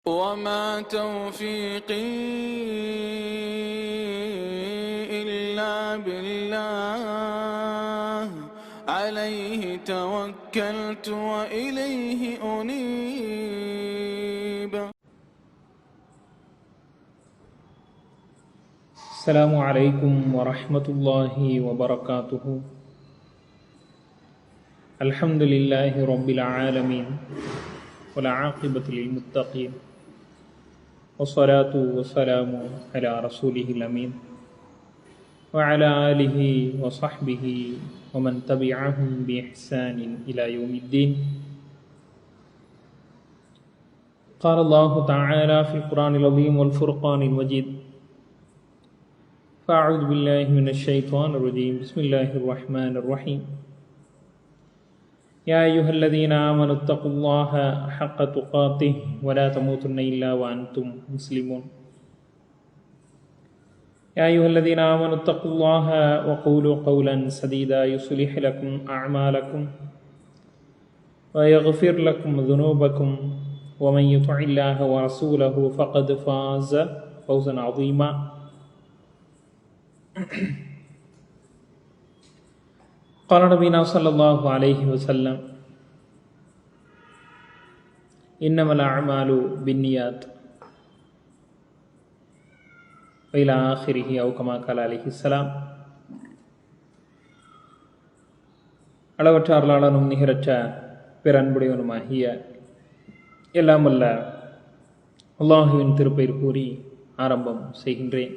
وما توفيقي إلا بالله عليه توكلت وإليه أنيب. السلام عليكم ورحمة الله وبركاته. الحمد لله رب العالمين والعاقبة للمتقين والصلاة والسلام على رسوله الأمين وعلى آله وصحبه ومن تبعهم بإحسان إلى يوم الدين. قال الله تعالى في القرآن العظيم والفرقان المجيد: فأعوذ بالله من الشيطان الرجيم. بسم الله الرحمن الرحيم. يا أيها الذين آمنوا اتقوا الله حق تقاته ولا تموتن إلا وأنتم مسلمون. يا أيها الذين آمنوا اتقوا الله وقولوا قولا سديدا يصلح لكم أعمالكم ويغفر لكم ذنوبكم ومن يطع الله ورسوله فقد فاز فوزا عظيما. قال نبينا صلى الله عليه وسلم: إنما الأعمال بالنيات وإلى آخره أو كما قال عليه السلام. அளவற்ற அருளாளனும் நிகரற்ற பேரன்புடையவனுமாகிய எல்லாம் வல்ல அல்லாஹுவின் திருப்பெயர் கூறி ஆரம்பம் செய்கின்றேன்.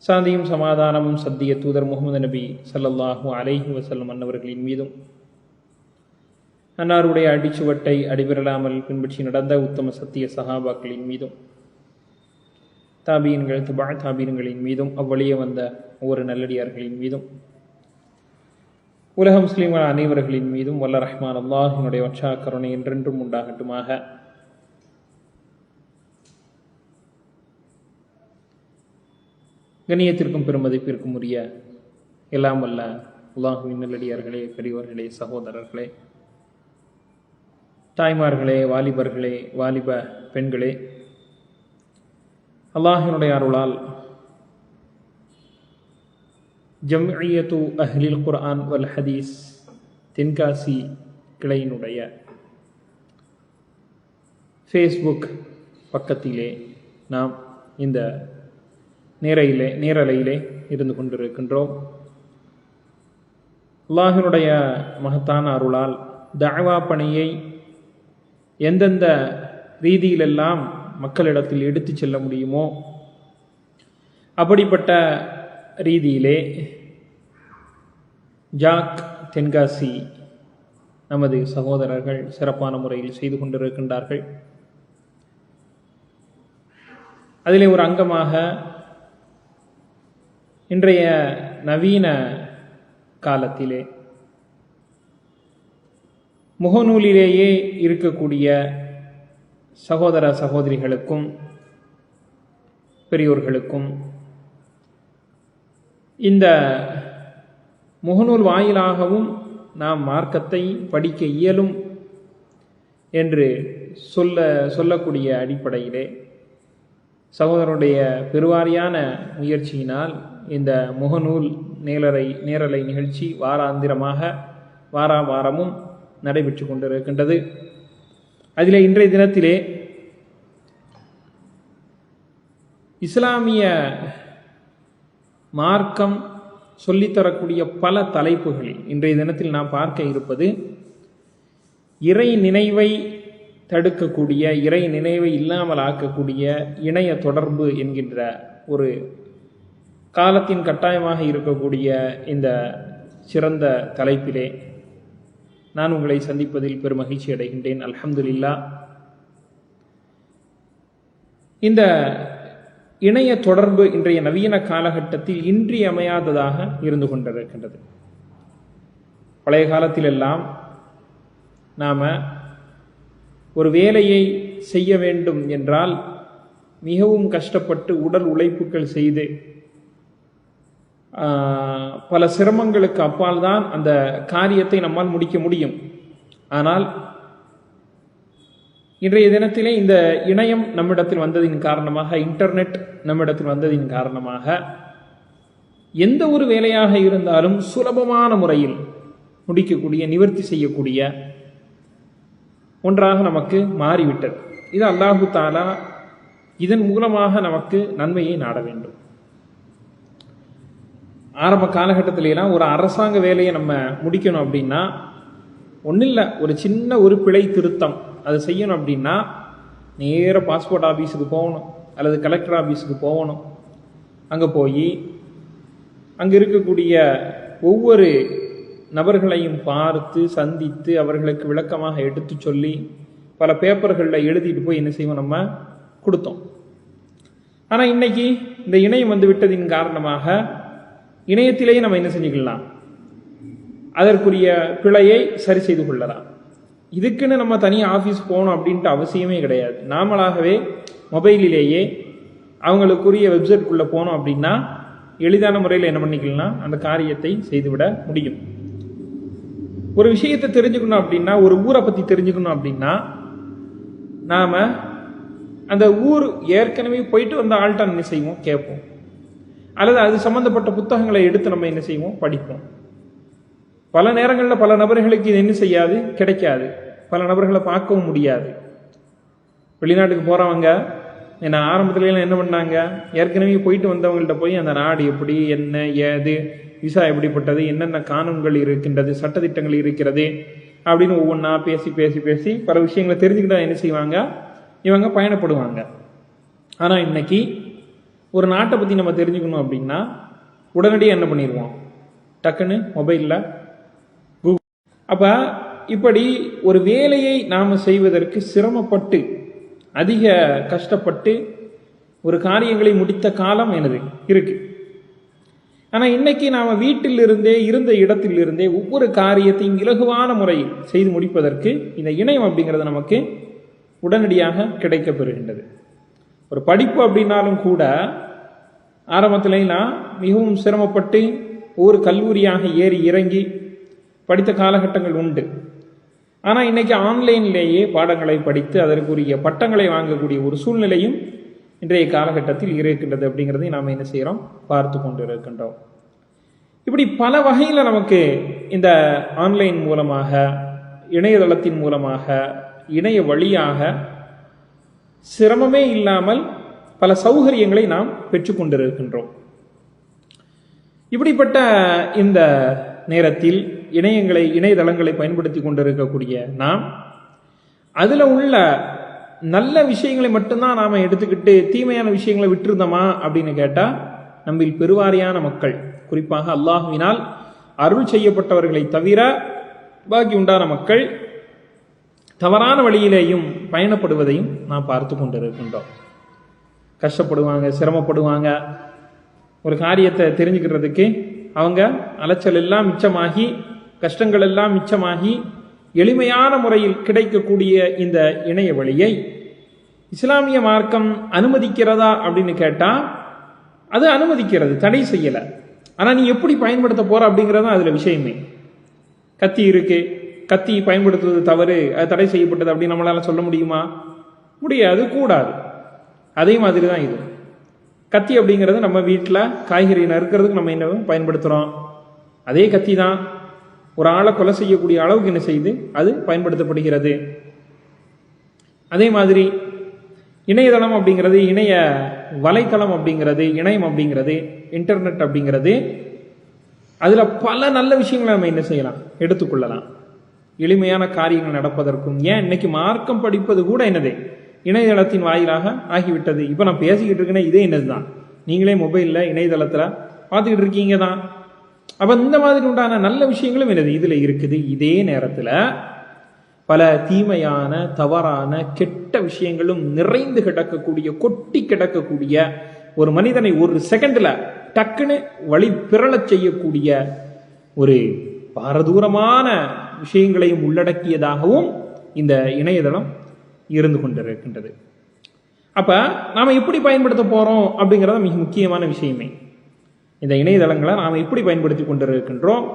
சாந்தியும் சமாதானமும் சத்திய தூதர் முகமது நபி ஸல்லல்லாஹு அலைஹி வஸல்லம் அன்னவர்களின் மீதும், அன்னாருடைய அடிச்சுவட்டை அடிபெறலாமல் பின்பற்றி நடந்த உத்தம சத்திய சஹாபாக்களின் மீதும், தாபீன்கள் தபா தாபீன்களின் மீதும், அவ்வழியே வந்த ஒவ்வொரு நல்லடியார்களின் மீதும், உலக முஸ்லிம்கள் அனைவர்களின் மீதும் வல்ல ரஹ்மான் அல்லாஹினுடைய வற்றா கருணை என்றென்றும் உண்டாகட்டுமாக. கண்ணியத்திற்கும் பெருமதிப்பிற்கும் உரிய எல்லாம் வல்ல அல்லாஹுவின் நல்லடியார்களே, பெரியவர்களே, சகோதரர்களே, தாய்மார்களே, வாலிபர்களே, வாலிப பெண்களே, அல்லாஹினுடைய அருளால் ஜம்இய்யத்து அஹ்லில் குர்ஆன் வல் ஹதீஸ் தென்காசி கிளையினுடைய ஃபேஸ்புக் பக்கத்திலே நாம் இந்த நேரலையிலே இருந்து கொண்டிருக்கின்றோம். அல்லாஹினுடைய மகத்தான அருளால் தஅவா பணியை எந்தெந்த ரீதியிலெல்லாம் மக்களிடத்தில் எடுத்து செல்ல முடியுமோ அப்படிப்பட்ட ரீதியிலே ஜாக் தென்காசி நமது சகோதரர்கள் சிறப்பான முறையில் செய்து கொண்டிருக்கின்றார்கள். அதிலே ஒரு அங்கமாக இன்றைய நவீன காலத்திலே முகநூலிலேயே இருக்கக்கூடிய சகோதர சகோதரிகளுக்கும் பெரியோர்களுக்கும் இந்த முகநூல் வாயிலாகவும் மார்க்கத்தை படிக்க இயலும் என்று சொல்லக்கூடிய அடிப்படையிலே சகோதரனுடைய பெருவாரியான முயற்சியினால் இந்த முகநூல் நேரலை நிகழ்ச்சி வாரமும் நடைபெற்று கொண்டிருக்கின்றது. அதிலே இன்றைய தினத்திலே இஸ்லாமிய மார்க்கம் சொல்லித்தரக்கூடிய பல தலைப்புகளில் இன்றைய தினத்தில் நாம் பார்க்க இருப்பது இறை நினைவை தடுக்கக்கூடிய, இறை நினைவை இல்லாமல் ஆக்கக்கூடிய இணைய தொடர்பு என்கின்ற ஒரு காலத்தின் கட்டாயமாக இருக்கக்கூடிய இந்த சிறந்த தலைப்பிலே நான் உங்களை சந்திப்பதில் பெருமகிழ்ச்சி அடைகின்றேன். அல்ஹம்துலில்லாஹ். இந்த இணைய தொடர்பு இன்றைய நவீன காலகட்டத்தில் இன்றியமையாததாக இருந்து கொண்டிருக்கின்றது. பழைய காலத்திலெல்லாம் நாம ஒரு வேலையை செய்ய வேண்டும் என்றால் மிகவும் கஷ்டப்பட்டு உடல் உழைப்புகள் செய்து பல சிரமங்களுக்கு அப்பால் தான் அந்த காரியத்தை நம்மால் முடிக்க முடியும். ஆனால் இன்றைய தினத்திலே இந்த இணையம் நம்மிடத்தில் வந்ததின் காரணமாக, இன்டர்நெட் நம்மிடத்தில் வந்ததின் காரணமாக எந்த ஒரு வேலையாக இருந்தாலும் சுலபமான முறையில் முடிக்கக்கூடிய, நிவர்த்தி செய்யக்கூடிய ஒன்றாக நமக்கு மாறிவிட்டது. இது அல்லாஹு தாலா இதன் மூலமாக நமக்கு நன்மையை நாட வேண்டும். ஆரம்ப காலகட்டத்திலாம் ஒரு அரசாங்க வேலையை நம்ம முடிக்கணும் அப்படின்னா ஒன்றும் இல்லை, ஒரு சின்ன ஒரு பிழை திருத்தம் அது செய்யணும் அப்படின்னா நேராக பாஸ்போர்ட் ஆஃபீஸுக்கு போகணும் அல்லது கலெக்டர் ஆஃபீஸுக்கு போகணும். அங்கே போய் அங்கே இருக்கக்கூடிய ஒவ்வொரு நபர்களையும் பார்த்து சந்தித்து அவர்களுக்கு விளக்கமாக எடுத்து சொல்லி பல பேப்பர்களில் எழுதிட்டு போய் என்ன செய்வோம், நம்ம கொடுத்தோம். ஆனால் இன்னைக்கு இந்த இணையம் வந்து விட்டதின் காரணமாக இணையத்திலேயே நம்ம என்ன செஞ்சுக்கலாம், அதற்குரிய பிழையை சரி செய்து கொள்ளலாம். இதுக்குன்னு நம்ம தனியாக ஆஃபீஸ் போகணும் அப்படின்ட்டு அவசியமே கிடையாது. நாமளாகவே மொபைலிலேயே அவங்களுக்குரிய வெப்சைட்குள்ளே போனோம் அப்படின்னா எளிதான முறையில் என்ன பண்ணிக்கலாம், அந்த காரியத்தை செய்துவிட முடியும். ஒரு விஷயத்தை தெரிஞ்சுக்கணும் அப்படின்னா, ஒரு ஊரை பற்றி தெரிஞ்சுக்கணும் அப்படின்னா நாம் அந்த ஊர் ஏற்கனவே போயிட்டு வந்த ஆள்கிட்ட என்ன செய்வோம், கேட்போம். அல்லது அது சம்பந்தப்பட்ட புத்தகங்களை எடுத்து நம்ம என்ன செய்வோம், படிப்போம். பல நேரங்களில் பல நபர்களுக்கு இது என்ன செய்யாது, கிடைக்காது. பல நபர்களை பார்க்கவும் முடியாது. வெளிநாட்டுக்கு போகிறவங்க என்ன ஆரம்பத்துலாம் என்ன பண்ணாங்க, ஏற்கனவே போயிட்டு வந்தவங்கள்ட்ட போய் அந்த நாடு எப்படி, என்ன ஏது, விசா எப்படிப்பட்டது, என்னென்ன கானூன்கள் இருக்கின்றது, சட்டத்திட்டங்கள் இருக்கிறது அப்படின்னு ஒவ்வொன்றா பேசி பேசி பேசி பல விஷயங்களை தெரிஞ்சுக்கிட்டா என்ன செய்வாங்க, இவங்க பயணப்படுவாங்க. ஆனால் இன்னைக்கு ஒரு நாட்டை பற்றி நம்ம தெரிஞ்சுக்கணும் அப்படின்னா உடனடியாக என்ன பண்ணிடுவோம், டக்குன்னு மொபைலில் கூகுள். அப்போ இப்படி ஒரு வேலையை நாம் செய்வதற்கு சிரமப்பட்டு அதிக கஷ்டப்பட்டு ஒரு காரியங்களை முடித்த காலம் எனது இருக்கு. ஆனால் இன்னைக்கு நாம் வீட்டிலிருந்தே இருந்த இடத்திலிருந்தே ஒவ்வொரு காரியத்தையும் இலகுவான முறையில் செய்து முடிப்பதற்கு இந்த இணையம் அப்படிங்கிறது நமக்கு உடனடியாக கிடைக்கப்பெறுகின்றது. ஒரு படிப்பு அப்படின்னாலும் கூட ஆரம்பத்திலாம் மிகவும் சிரமப்பட்டு ஒரு கல்லூரியாக ஏறி இறங்கி படித்த காலகட்டங்கள் உண்டு. ஆனால் இன்னைக்கு ஆன்லைன்லேயே பாடங்களை படித்து அதற்குரிய பட்டங்களை வாங்கக்கூடிய ஒரு சூழ்நிலையும் இன்றைய காலகட்டத்தில் இருக்கின்றது அப்படிங்கிறதை நாம் என்ன செய்கிறோம், பார்த்து கொண்டு இருக்கின்றோம். இப்படி பல வகையில் நமக்கு இந்த ஆன்லைன் மூலமாக, இணையதளத்தின் மூலமாக, இணைய வழியாக சிரமமே இல்லாமல் பல சௌகரியங்களை நாம் பெற்றுக்கொண்டிருக்கின்றோம். இப்படிப்பட்ட இந்த நேரத்தில் இணையதளங்களை பயன்படுத்தி கொண்டிருக்கக்கூடிய நாம் அதில் உள்ள நல்ல விஷயங்களை மட்டும்தான் நாம் எடுத்துக்கிட்டு தீமையான விஷயங்களை விட்டுருந்தோமா அப்படின்னு கேட்டால் நம்மில் பெருவாரியான மக்கள், குறிப்பாக அல்லாஹ்வினால் அருள் செய்யப்பட்டவர்களை தவிர பாக்கி உண்டான மக்கள் தவறான வழியிலேயும் பயணப்படுவதையும் நாம் பார்த்து கொண்டிருக்கின்றோம். கஷ்டப்படுவாங்க, சிரமப்படுவாங்க. ஒரு காரியத்தை தெரிஞ்சுக்கிறதுக்கு அவங்க அலைச்சல் எல்லாம் மிச்சமாகி, கஷ்டங்கள் எல்லாம் மிச்சமாகி, எளிமையான முறையில் கிடைக்கக்கூடிய இந்த இணைய வழியை இஸ்லாமிய மார்க்கம் அனுமதிக்கிறதா அப்படின்னு கேட்டால் அது அனுமதிக்கிறது, தடை செய்யலை. ஆனால் நீ எப்படி பயன்படுத்த போற அப்படிங்கிறது தான் அதில் விஷயமே. கத்தி இருக்கு, கத்தி பயன்படுத்துவது தவறு, அது தடை செய்யப்பட்டது அப்படின்னு நம்மளால சொல்ல முடியுமா? முடியாது, கூடாது. அதே மாதிரி தான் இது. கத்தி அப்படிங்கிறது நம்ம வீட்டில் காய்கறி நறுக்கிறதுக்கு நம்ம என்ன பயன்படுத்துகிறோம், அதே கத்தி தான் ஒரு ஆளை கொலை செய்யக்கூடிய அளவுக்கு என்ன செய்யுது, அது பயன்படுத்தப்படுகிறது. அதே மாதிரி இணையதளம் அப்படிங்கிறது, இணைய வலைத்தளம் அப்படிங்கிறது, இணையம் அப்படிங்கிறது, இன்டர்நெட் அப்படிங்கிறது, அதில் பல நல்ல விஷயங்களை நம்ம என்ன செய்யலாம், எடுத்துக்கொள்ளலாம். எளிமையான காரியங்கள் நடப்பதற்கும், ஏன் இன்னைக்கு மார்க்கம் படிப்பது கூட என்னது இணையதளத்தின் வாயிலாக ஆகிவிட்டது. இப்போ நான் பேசிக்கிட்டு இருக்கேன்னா இதே என்னது தான், நீங்களே மொபைலில் இணையதளத்தில் பார்த்துக்கிட்டு இருக்கீங்க தான். அப்போ இந்த மாதிரி உண்டான நல்ல விஷயங்களும் என்னது இதில் இருக்குது. இதே நேரத்தில் பல தீமையான, தவறான, கெட்ட விஷயங்களும் நிறைந்து கிடக்கக்கூடிய, கொட்டி கிடக்கக்கூடிய, ஒரு மனிதனை ஒரு செகண்டில் டக்குன்னு வழி பிறளச் செய்யக்கூடிய ஒரு பாரதூரமான விஷயங்களையும் உள்ளடக்கியதாகவும் இந்த இணையதளம் இருந்து கொண்டிருக்கின்றது. அப்ப நாம எப்படி பயன்படுத்த போறோம் அப்படிங்கிறத மிக முக்கியமான விஷயமே. இந்த இணையதளங்களை நாம் எப்படி பயன்படுத்தி கொண்டிருக்கின்றோம்,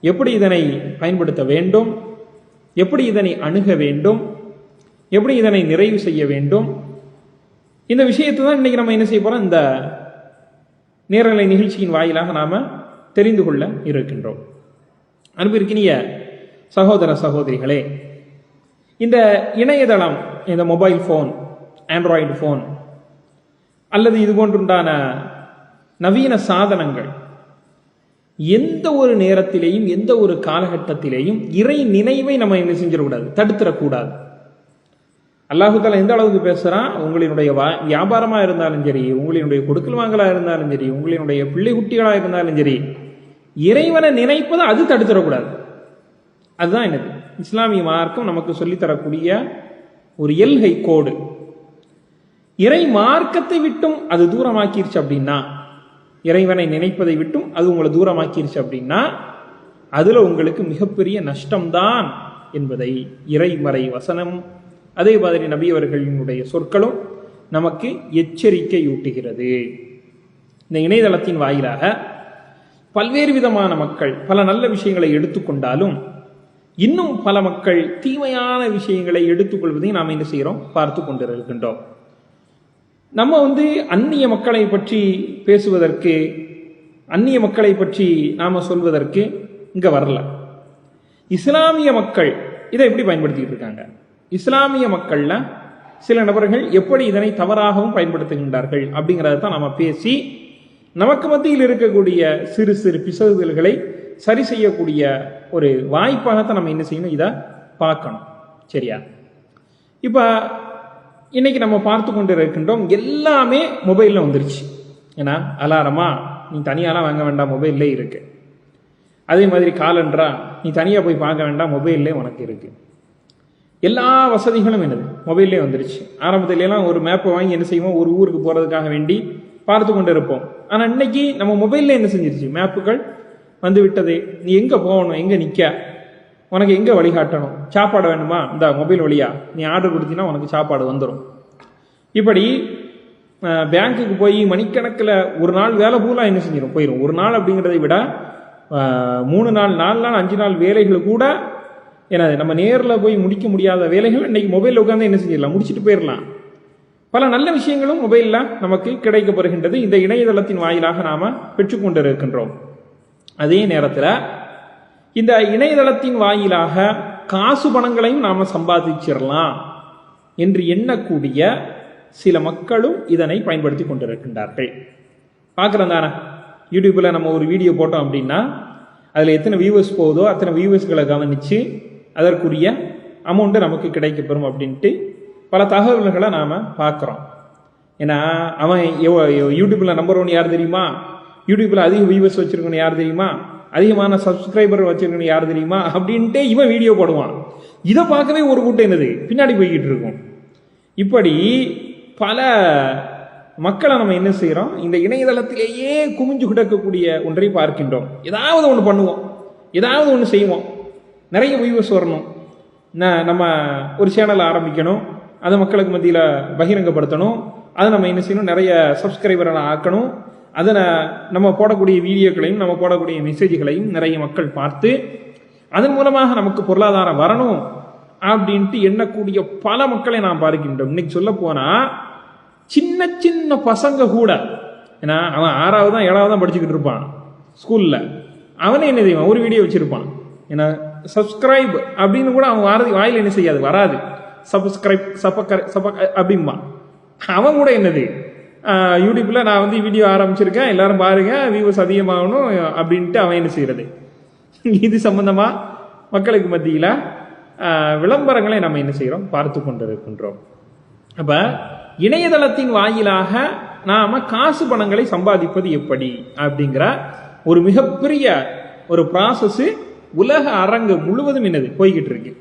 எப்படி இதனை பயன்படுத்த வேண்டும், எப்படி இதனை அணுக வேண்டும், எப்படி இதனை நிறைவு செய்ய வேண்டும், இந்த விஷயத்தை தான் இன்னைக்கு நம்ம என்ன செய்ய போறோம், இந்த நேரலை நிகழ்ச்சியின் வாயிலாக நாம தெரிந்து கொள்ள இருக்கின்றோம். அன்பிற்கினிய சகோதர சகோதரிகளே, இந்த இணையதளம், இந்த மொபைல் போன், ஆண்ட்ராய்டு போன் அல்லது இது போன்றுண்டான நவீன சாதனங்கள் எந்த ஒரு நேரத்திலேயும் எந்த ஒரு காலகட்டத்திலேயும் இறை நினைவை நம்ம என்ன செஞ்சிடக்கூடாது, தடுத்துடக்கூடாது. அல்லாஹு தஆலா எந்த அளவுக்கு பேசுறான், உங்களினுடைய வியாபாரமா இருந்தாலும் சரி, உங்களினுடைய கொடுக்கல் வாங்கலா இருந்தாலும் சரி, உங்களினுடைய பிள்ளை குட்டிகளா இருந்தாலும் சரி, இறைவனை நினைப்பதை அது தடுத்துடக்கூடாது. அதுதான் என்னது இஸ்லாமிய மார்க்கம் நமக்கு சொல்லித்தரக்கூடிய ஒரு எல்கை கோடு. இறை மார்க்கத்தை விட்டும் அது தூரமாக்கிருச்சு அப்படின்னா, இறைவனை நினைப்பதை விட்டும் அது உங்களை தூரமாக்கிருச்சு அப்படின்னா, அதுல உங்களுக்கு மிகப்பெரிய நஷ்டம்தான் என்பதை இறைமறை வசனம், அதே மாதிரி நபி அவர்களினுடைய சொற்களும் நமக்கு எச்சரிக்கையூட்டுகிறது. இந்த இணையதளத்தின் வாயிலாக பல்வேறு விதமான மக்கள் பல நல்ல விஷயங்களை எடுத்துக்கொண்டாலும் இன்னும் பல மக்கள் தீமையான விஷயங்களை எடுத்துக்கொள்வதை நாம் என்ன செய்கிறோம், பார்த்து கொண்டிருக்கின்றோம். நம்ம அந்நிய மக்களை பற்றி பேசுவதற்கு, அந்நிய மக்களை பற்றி நாம சொல்வதற்கு இங்க வரல. இஸ்லாமிய மக்கள் இதை எப்படி பயன்படுத்திட்டு இருக்காங்க, இஸ்லாமிய மக்கள்ல சில நபர்கள் எப்படி இதனை தவறாகவும் பயன்படுத்துகின்றார்கள் அப்படிங்கிறத தான் நாம பேசி நமக்கு மத்தியில் இருக்கக்கூடிய சிறு சிறு பிசகுதல்களை சரி செய்யக்கூடிய ஒரு வாய்ப்பாகத்தான் நம்ம என்ன செய்யணும், இதை பார்க்கணும். சரியா? இப்ப இன்னைக்கு நம்ம பார்த்து கொண்டு இருக்கின்றோம், எல்லாமே மொபைல்ல வந்துருச்சு. ஏன்னா அலாரமா நீ தனியாலாம் வாங்க வேண்டாம், மொபைல்லே இருக்கு. அதே மாதிரி காலண்டரா நீ தனியா போய் பார்க்க வேண்டாம், மொபைல்லே உனக்கு இருக்கு. எல்லா வசதிகளும் என்னது மொபைல்லே வந்துருச்சு. ஆரம்பத்திலாம் ஒரு மேப்பை வாங்கி என்ன செய்வோம், ஒரு ஊருக்கு போறதுக்காக வேண்டி பார்த்து கொண்டு இருப்போம். ஆனா இன்னைக்கு நம்ம மொபைல்ல என்ன செஞ்சிருச்சு, மேப்புகள் வந்து விட்டது. நீ எங்க போகணும், எங்க நிக்க, உனக்கு எங்க வழிகாட்டணும், சாப்பாடு வேணுமா, இந்த மொபைல் வழியா நீ ஆர்டர் கொடுத்தீங்கன்னா உனக்கு சாப்பாடு வந்துடும். இப்படி பேங்க்குக்கு போய் மணிக்கணக்கில் ஒரு நாள் வேலை பூரா என்ன செஞ்சிடும், போயிடும். ஒரு நாள் அப்படிங்கிறதை விட 3 நாள் 4 நாள் 5 நாள் வேலைகள் கூட என்னது நம்ம நேரில் போய் முடிக்க முடியாத வேலைகள் இன்னைக்கு மொபைலில் உட்காந்து என்ன செஞ்சிடலாம், முடிச்சுட்டு போயிடலாம். பல நல்ல விஷயங்களும் மொபைலில் நமக்கு கிடைக்கப்படுகின்றது. இந்த இணையதளத்தின் வாயிலாக நாம பெற்றுக்கொண்டு இருக்கின்றோம். அதே நேரத்தில் இந்த இணையதளத்தின் வாயிலாக காசு பணங்களையும் நாம சம்பாதிச்சிடலாம் என்று எண்ணக்கூடிய சில மக்களும் இதனை பயன்படுத்தி கொண்டிருக்கின்றார்கள். பார்க்குறோம் தானே, யூடியூப்ல நம்ம ஒரு வீடியோ போட்டோம் அப்படின்னா அதில் எத்தனை வியூவர்ஸ் போகுதோ அத்தனை வியூவர்ஸ்களை கவனித்து அதற்குரிய அமௌண்ட்டு நமக்கு கிடைக்கப்பெறும் அப்படின்ட்டு பல தகவல்களை நாம் பார்க்குறோம். ஏன்னா அவன் யூடியூப்பில் நம்பர் 1 யார் தெரியுமா, யூடியூப்பில் அதிக வியூவர்ஸ் வச்சுருக்கணும் யார் தெரியுமா, அதிகமான சப்ஸ்கிரைபர் வச்சுருக்கணும் யார் தெரியுமா அப்படின்ட்டு இவன் வீடியோ போடுவான். இதை பார்க்கவே ஒரு கூட்டம் என்னது பின்னாடி போய்கிட்டு இருக்கும். இப்படி பல மக்களை நம்ம என்ன செய்கிறோம், இந்த இணையதளத்திலேயே குமிஞ்சு கிடக்கக்கூடிய ஒன்றை பார்க்கின்றோம். ஏதாவது ஒன்று பண்ணுவோம், ஏதாவது ஒன்று செய்வோம், நிறைய வியூவர்ஸ் வரணும், நம்ம ஒரு சேனலை ஆரம்பிக்கணும், அதை மக்களுக்கு மத்தியில் பகிரங்கப்படுத்தணும், அதை நம்ம என்ன செய்யணும், நிறைய சப்ஸ்கிரைபரை ஆக்கணும், அதை நம்ம போடக்கூடிய வீடியோக்களையும் நம்ம போடக்கூடிய மெசேஜ்களையும் நிறைய மக்கள் பார்த்து அதன் மூலமாக நமக்கு பொருளாதாரம் வரணும் அப்படின்ட்டு எண்ணக்கூடிய பல மக்களை நாம் பார்க்கின்றோம். இன்னைக்கு சொல்ல போனா சின்ன சின்ன பசங்க கூட, ஏன்னா அவன் 6வது தான் 7வது தான் படிச்சுக்கிட்டு இருப்பான் ஸ்கூல்ல, அவனே என்ன செய்வான், ஒரு வீடியோ வச்சிருப்பான். ஏன்னா சப்ஸ்கிரைப் அப்படின்னு கூட அவன் வாயில என்ன செய்யாது, வராது. சப்ஸ்கிரைப் அப்படிம்பா. அவன் கூட என்னது யூடியூப்ல நான் வீடியோ ஆரம்பிச்சிருக்கேன், எல்லாரும் பாருங்க, வியூவர்ஸ் அதிகமாகணும் அப்படின்ட்டு அவன் என்ன செய்யறது, இது சம்பந்தமா மக்களுக்கு மத்தியில விளம்பரங்களை நம்ம என்ன செய்யறோம், பார்த்து கொண்டிருக்கின்றோம். அப்ப இணையதளத்தின் வாயிலாக நாம காசு பணங்களை சம்பாதிப்பது எப்படி அப்படிங்கிற ஒரு மிகப்பெரிய ஒரு ப்ராசஸ் உலக அரங்கு முழுவதும் என்னது போய்கிட்டு இருக்கு.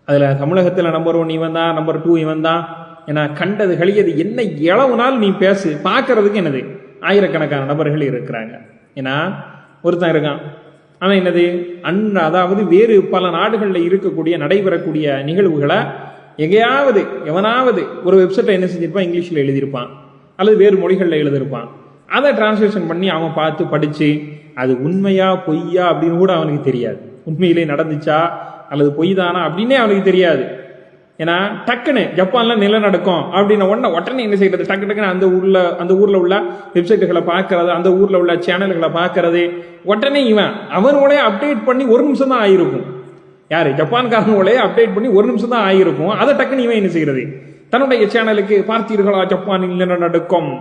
அதுல தமிழகத்துல நம்பர் 1 இவன் தான், நம்பர் 2 இவன் தான். ஏன்னா கண்டது கழியது என்ன இளவுனால் நீ பேசு, பார்க்கறதுக்கு என்னது ஆயிரக்கணக்கான நபர்கள் இருக்கிறாங்க. ஏன்னா ஒருத்தன் இருக்கான், அவன் என்னது அதாவது வேறு பல நாடுகளில் இருக்கக்கூடிய நடைபெறக்கூடிய நிகழ்வுகளை எங்கேயாவது எவனாவது ஒரு வெப்சைட்டை என்ன செஞ்சிருப்பான், இங்கிலீஷில் எழுதியிருப்பான் அல்லது வேறு மொழிகளில் எழுதியிருப்பான். அதை டிரான்ஸ்லேஷன் பண்ணி அவன் பார்த்து படிச்சு அது உண்மையா பொய்யா அப்படின்னு கூட அவனுக்கு தெரியாது. உண்மையிலே நடந்துச்சா அல்லது பொய் தானா அப்படின்னே அவனுக்கு தெரியாது. ஏன்னா டக்குன்னு ஜப்பான்ல நிலநடுக்கம் அப்படின்னு உடனே என்ன செய்யறது, டக்கு டக்குன்னு அந்த ஊர்ல உள்ள வெப்சைட்டுகளை பார்க்கறது, அந்த ஊர்ல உள்ள சேனல்களை பார்க்கறது, உடனே அவனோட அப்டேட் பண்ணி 1 நிமிஷம் தான் ஆயிருக்கும். யாரு, ஜப்பான்காரனோட அப்டேட் பண்ணி 1 நிமிஷம் தான் ஆயிருக்கும். அதை டக்குன்னு இவன் என்ன செய்யறது, தன்னுடைய சேனலுக்கு பார்த்தீர்களா ஜப்பானில் நிலநடுக்கம்,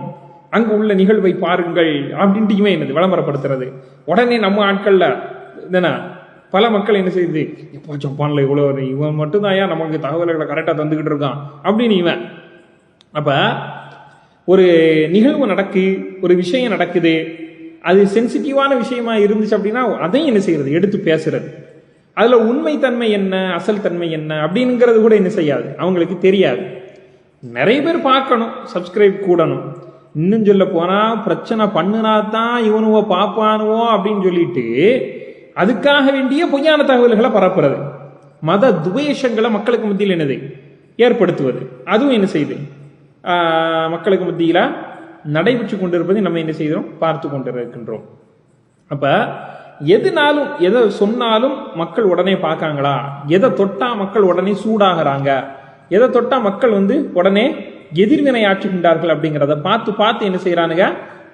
அங்கு உள்ள நிகழ்வை பாருங்கள் அப்படின்ட்டு இவன் என்னது விளம்பரப்படுத்துறது. உடனே நம்ம ஆட்கள்ல என்ன பல மக்கள் என்ன செய்யுது, எப்போ ஜப்பான்ல இவ்வளவு இவன் மட்டும்தான் ஏன் நமக்கு தகவல்களை கரெக்டா தந்துகிட்டு இருக்கான் அப்படின்னு இவன். அப்ப ஒரு நிகழ்வு ஒரு விஷயம் நடக்குது, அது சென்சிட்டிவான விஷயமா இருந்துச்சு அப்படின்னா அதையும் என்ன செய்யறது, எடுத்து பேசுறது. அதுல உண்மைத்தன்மை என்ன, அசல் தன்மை என்ன அப்படிங்கிறது கூட என்ன செய்யாது, அவங்களுக்கு தெரியாது. நிறைய பேர் பார்க்கணும், சப்ஸ்கிரைப் கூடணும். இன்னும் சொல்ல போனா பிரச்சனை பண்ணுனா தான் இவனுவோ பாப்பானுவோ அப்படின்னு சொல்லிட்டு அதுக்காக வேண்டிய பொய்யான தகவல்களை பரப்புறது, மத துவேஷங்களை மக்களுக்கு மத்தியில் என்னது ஏற்படுத்துவது, அதுவும் என்ன செய்யுது மக்களுக்கு மத்தியில நடைபெற்று கொண்டிருப்பதை நம்ம என்ன செய்கிறோம், பார்த்து கொண்டிருக்கின்றோம். அப்ப எதுனாலும் எதை சொன்னாலும் மக்கள் உடனே பார்க்காங்களா, எதை தொட்டா மக்கள் உடனே சூடாகிறாங்க, எதை தொட்டா மக்கள் உடனே எதிர்வினை ஆற்றுகின்றார்கள் அப்படிங்கிறத பார்த்து என்ன செய்யறானுங்க,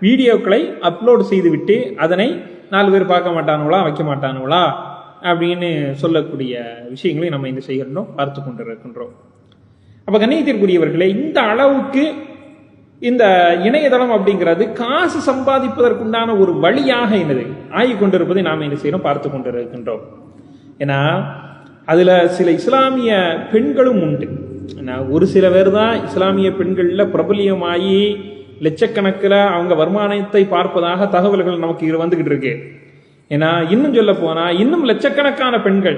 வீடியோக்களை அப்லோட் செய்து விட்டு அதனை 4 பேர் பார்க்க மாட்டானுங்களா, வைக்க மாட்டானுங்களா அப்படின்னு சொல்லக்கூடிய விஷயங்களை நம்ம என்ன செய்கின்றோம், பார்த்து கொண்டிருக்கின்றோம். அப்ப கண்ணியத்திற்குரியவர்களே, இந்த அளவுக்கு இந்த இணையதளம் அப்படிங்கிறது காசு சம்பாதிப்பதற்குண்டான ஒரு வழியாக என்னது ஆகிக்கொண்டிருப்பதை நாம் என்ன செய்யறோம், பார்த்து கொண்டிருக்கின்றோம். ஏன்னா அதுல சில இஸ்லாமிய பெண்களும் உண்டு. ஒரு சில பேர் தான் இஸ்லாமிய பெண்கள்ல பிரபலியமாயி லட்சக்கணக்கில் அவங்க வருமானத்தை பார்ப்பதாக தகவல்கள் நமக்கு வந்துகிட்டு இருக்கு. ஏன்னா இன்னும் சொல்ல போனா இன்னும் லட்சக்கணக்கான பெண்கள்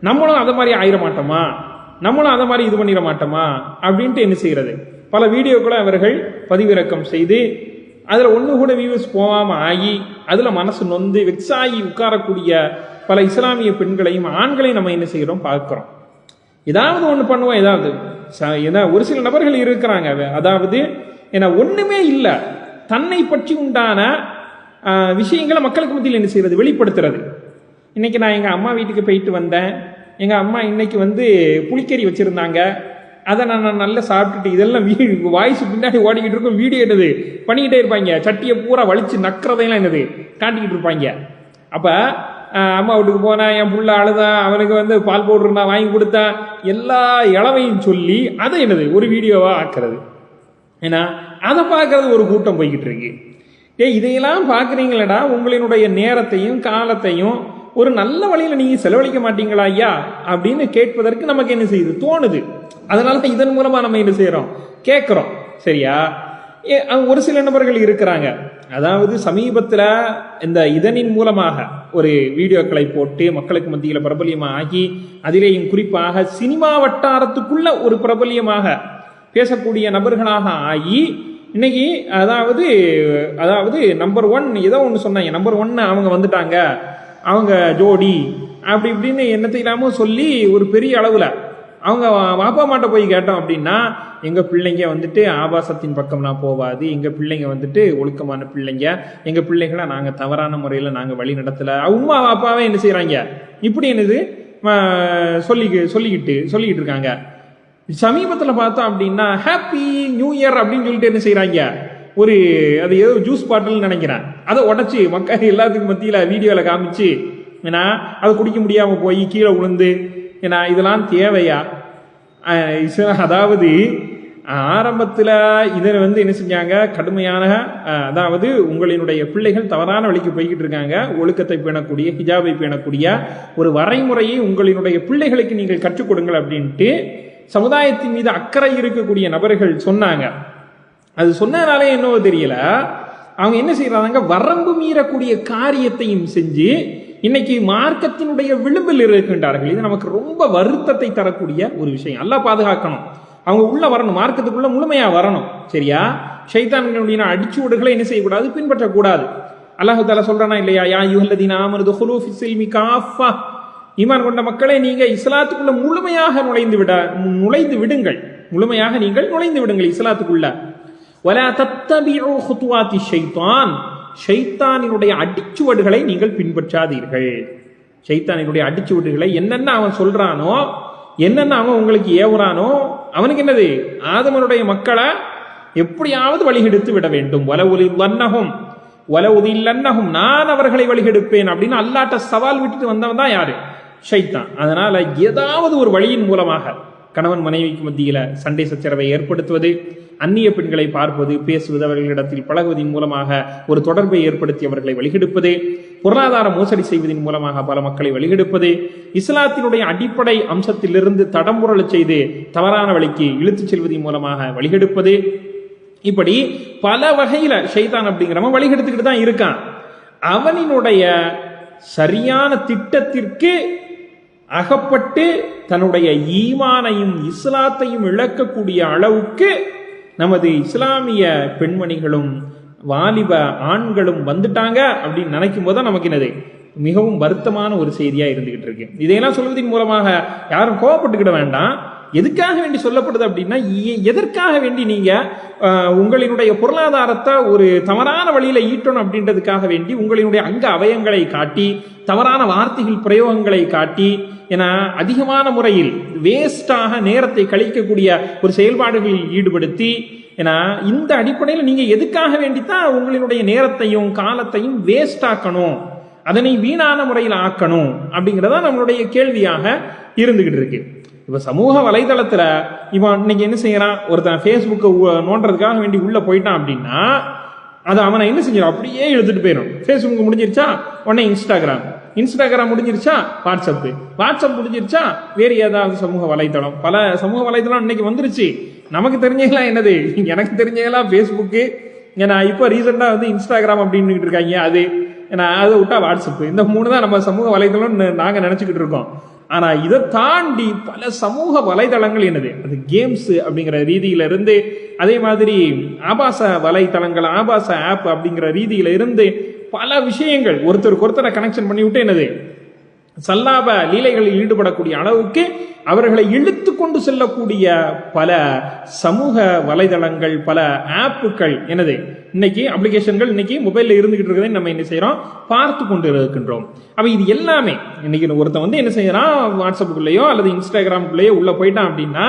நம்மளும் அதை மாதிரி ஆயிட மாட்டோமா, நம்மளும் அதை மாதிரி இது பண்ணிட மாட்டோமா அப்படின்ட்டு என்ன செய்யறது, பல வீடியோக்களை அவர்கள் பதிவிறக்கம் செய்து அதுல ஒண்ணு கூட வியூஸ் போகாம ஆகி அதுல மனசு நொந்து வெக்ஸாகி உட்காரக்கூடிய பல இஸ்லாமிய பெண்களையும் ஆண்களையும் நம்ம என்ன செய்யறோம், பார்க்கிறோம். ஏதாவது ஒண்ணு பண்ணுவோம், ஏதாவது ஒரு சில நபர்கள் இருக்கிறாங்க, அதாவது ஏன்னா ஒண்ணுமே இல்லை, தன்னை பற்றி உண்டான விஷயங்களை மக்களுக்கு மத்தியில் என்ன செய்யறது, வெளிப்படுத்துறது. இன்னைக்கு நான் எங்க அம்மா வீட்டுக்கு போயிட்டு வந்தேன், எங்க அம்மா இன்னைக்கு புளிக்கறி வச்சிருந்தாங்க, அதை நான் நல்லா சாப்பிட்டுட்டு, இதெல்லாம் வாய்ஸ் பின்னாடி ஓடிக்கிட்டு இருக்கும், வீடியோ என்னது பண்ணிக்கிட்டே இருப்பாங்க, சட்டியை பூரா வலிச்சு நக்கிறதையெல்லாம் என்னது காட்டிக்கிட்டு இருப்பாங்க. அப்ப அம்மா வீட்டுக்கு போனா என் புள்ள அழுதான், அவனுக்கு பால் பவுடர் நான் வாங்கி கொடுத்தா, எல்லா இளவையும் சொல்லி அதை என்னது ஒரு வீடியோவா ஆக்குறது. ஏன்னா அதை பார்க்கறது ஒரு கூட்டம் போய்கிட்டு இருக்கு. இதையெல்லாம் பார்க்குறீங்களடா, உங்களினுடைய நேரத்தையும் காலத்தையும் ஒரு நல்ல வழியில நீங்க செலவழிக்க மாட்டீங்களா ஐயா அப்படின்னு கேட்பதற்கு நமக்கு என்ன செய்யுது, தோணுது. அதனால இதன் மூலமா நம்ம என்ன செய்யறோம், கேட்கிறோம். சரியா? ஒரு சில நபர்கள் இருக்கிறாங்க, அதாவது சமீபத்துல இந்த இதனின் மூலமாக ஒரு வீடியோக்களை போட்டு மக்களுக்கு மத்தியில பிரபலியமாக ஆகி, அதிலேயும் குறிப்பாக சினிமா வட்டாரத்துக்குள்ள ஒரு பிரபலியமாக பேசக்கூடிய நபர்களாக ஆகி இன்னைக்கு அதாவது நம்பர் 1 ஏதோ ஒன்று சொன்னாங்க, நம்பர் 1 அவங்க வந்துட்டாங்க, அவங்க ஜோடி அப்படி இப்படின்னு என்னத்தை இல்லாமல் சொல்லி ஒரு பெரிய அளவுல அவங்க வாப்பா மாட்ட போய் கேட்டோம் அப்படின்னா, எங்க பிள்ளைங்க ஆபாசத்தின் பக்கம்லாம் போவாது, எங்க பிள்ளைங்க ஒழுக்கமான பிள்ளைங்க, எங்க பிள்ளைகளை நாங்க தவறான முறையில நாங்க வழி நடத்தல, உமா வாப்பாவே என்ன செய்யறாங்க, இப்படி என்னது சொல்லிக்கிட்டு இருக்காங்க. சமீபத்தில் பார்த்தோம் அப்படின்னா ஹாப்பி நியூ இயர் அப்படின்னு சொல்லிட்டு என்ன செய்யறாங்க, அது ஏதோ ஜூஸ் பாட்டில் நினைக்கிறேன், அதை உடச்சி மக்கள் எல்லாத்துக்கும் மத்தியில வீடியோல காமிச்சு, ஏன்னா அதை குடிக்க முடியாம போய் கீழே விழுந்து, ஏன்னா இதெல்லாம் தேவையா? அதாவது ஆரம்பத்துல இதை என்ன செஞ்சாங்க, கடுமையான அதாவது உங்களினுடைய பிள்ளைகள் தவறான வழிக்கு போய்கிட்டு இருக்காங்க, ஒழுக்கத்தை பேணக்கூடிய ஹிஜாபை பேணக்கூடிய ஒரு வரைமுறையை உங்களினுடைய பிள்ளைகளுக்கு நீங்கள் கற்றுக் கொடுங்கள் அப்படின்ட்டு சமுதாயத்தின் மீது அக்கறை இருக்கக்கூடிய நபர்கள் சொன்னாங்க. அது சொன்னதுனாலே என்னவோ தெரியல, அவங்க என்ன செய்யறாங்க, வரம்பு மீறக்கூடிய காரியத்தையும் செஞ்சு இன்னைக்கு மார்க்கத்தினுடைய விளிம்பில் இருக்கின்றார்கள். இது நமக்கு ரொம்ப வருத்தத்தை தரக்கூடிய ஒரு விஷயம். அல்லாஹ் பாதுகாக்கணும், அவங்க உள்ள வரணும், மார்க்கத்துக்குள்ள முழுமையா வரணும். சரியா? ஷைத்தான்களுடைய அடிச்சுவடுகளை என்ன செய்யக்கூடாது, பின்பற்றக்கூடாது. அல்லாஹ் தஆலா சொல்றானா இல்லையா, யா அய்யுஹல்லதீன ஆமனு துஹுலூ ஃபிஸ்ஸில்மி காஃபா, ஈமான் கொண்ட மக்களே நீங்க இஸ்லாத்துக்குள்ள முழுமையாக நுழைந்து விடுங்கள், முழுமையாக நீங்கள் நுழைந்து விடுங்கள் இஸ்லாத்துக்குள்ள. வலா தத்தபிஉ குதுவாத்தி ஷைத்தான், ஷைத்தானினுடைய அடிச்சுவடுகளை நீங்கள் பின்பற்றாதீர்கள். ஷைத்தானினுடைய அடிச்சுவடுகளை என்னென்ன அவன் சொல்றானோ என்னென்ன அவன் உங்களுக்கு ஏவுறானோ அவனுக்கு என்னது, ஆதமனுடைய மக்களை எப்படியாவது வழிகெடுத்து விட வேண்டும். வலவுதில்லன்னஹும், நான் அவர்களை வழிகெடுப்பேன் அப்படின்னு அல்லாட்ட சவால் விட்டுட்டு வந்தவன் தான் யாரு? ஷைத்தான். அதனால ஏதாவது ஒரு வழியின் மூலமாக கணவன் மனைவிக்கு மத்தியில சண்டை சச்சரவை ஏற்படுத்துவது, அந்நிய பெண்களை பார்ப்பது, பேசுவது, அவர்களிடத்தில் பழகுவதன் மூலமாக ஒரு தொடர்பை ஏற்படுத்தி அவர்களை வழிகெடுப்பது, பொருளாதார மோசடி செய்வதன் மூலமாக பல மக்களை வழிகெடுப்பது, இஸ்லாத்தினுடைய அடிப்படை அம்சத்திலிருந்து தடம்புரள செய்து தவறான வழிக்கு இழுத்துச் செல்வதன் மூலமாக வழிகெடுப்பது, இப்படி பல வகையில ஷைத்தான் அப்படிங்கிறவன் வழிகெடுத்துக்கிட்டு தான் இருக்கான். அவனினுடைய சரியான திட்டத்திற்கு அகப்பட்டு தன்னுடைய ஈமானையும் இஸ்லாத்தையும் இழக்கக்கூடிய அளவுக்கு நமது இஸ்லாமிய பெண்மணிகளும் வாலிப ஆண்களும் வந்துட்டாங்க அப்படின்னு நினைக்கும் போது நமக்கு என்னது மிகவும் வருத்தமான ஒரு செய்தியா இருந்துகிட்டு இருக்கு. இதையெல்லாம் சொல்வதன் மூலமாக யாரும் கோவப்பட்டுக்கிட வேண்டாம். எதுக்காக வேண்டி சொல்லப்படுது அப்படின்னா, எதற்காக வேண்டி நீங்க உங்களினுடைய பொருளாதாரத்தை ஒரு தவறான வழியில ஈட்டணும் அப்படின்றதுக்காக வேண்டி உங்களினுடைய அங்க அவயங்களை காட்டி, தவறான வார்த்தைகள் பிரயோகங்களை காட்டி, ஏன்னா அதிகமான முறையில் வேஸ்டாக நேரத்தை கழிக்கக்கூடிய ஒரு செயல்பாடுகளில் ஈடுபடுத்தி, ஏன்னா இந்த அடிப்படையில் நீங்க எதுக்காக வேண்டித்தான் உங்களினுடைய நேரத்தையும் காலத்தையும் வேஸ்ட் ஆக்கணும், அதனை வீணான முறையில் ஆக்கணும் அப்படிங்கிறதா நம்மளுடைய கேள்வியாக இருந்துகிட்டு இருக்கு. இப்ப சமூக வலைதளத்துல இவன் இன்னைக்கு என்ன செய்யறான், ஒருத்தன் ஃபேஸ்புக்கை நோண்டுறதுக்காக வேண்டி உள்ள போயிட்டான் அப்படின்னா அதை அவனை என்ன செஞ்சிடும், அப்படியே எழுதிட்டு போயிடும். ஃபேஸ்புக் முடிஞ்சிருச்சா உடனே இன்ஸ்டாகிராம் முடிஞ்சிருச்சா வாட்ஸ்அப் முடிஞ்சிருச்சா வேறு ஏதாவது சமூக வலைதளம். பல சமூக வலைதளம் இன்னைக்கு வந்துருச்சு. நமக்கு தெரிஞ்சதெல்லாம் என்னது, எனக்கு தெரிஞ்சதெல்லாம் ஃபேஸ்புக்கு, ஏன்னா இப்போ ரீசெண்டா வந்து இன்ஸ்டாகிராம் அப்படின்னு இருக்காங்க. அது ஏன்னா அதை விட்டா வாட்ஸ்அப், இந்த 3 தான் நம்ம சமூக வலைதளம் நாங்க நினைச்சுக்கிட்டு இருக்கோம். ஆனா இதை தாண்டி பல சமூக வலைதளங்கள் என்னது, அது கேம்ஸ் அப்படிங்கிற ரீதியில இருந்து, அதே மாதிரி ஆபாச வலைதளங்கள், ஆபாச ஆப் அப்படிங்கிற ரீதியில இருந்து பல விஷயங்கள் ஒருத்தருக்கு ஒருத்தரை கனெக்ஷன் பண்ணி விட்டு என்னது சல்லாப லீலைகளில் ஈடுபடக்கூடிய அளவுக்கு அவர்களை இழுத்து கொண்டு செல்லக்கூடிய பல சமூக வலைதளங்கள், பல ஆப்புகள் என்னது இன்னைக்கு அப்ளிகேஷன்கள் இன்னைக்கு மொபைல்ல இருந்துகிட்டு இருக்கிறதை நம்ம என்ன செய்யறோம், பார்த்து கொண்டு இருக்கின்றோம். அப்ப இது எல்லாமே இன்னைக்கு ஒருத்தன் வந்து என்ன செய்யறான், வாட்ஸ்அப்புக்குள்ளேயோ அல்லது இன்ஸ்டாகிராமுக்குள்ளேயோ உள்ள போயிட்டான் அப்படின்னா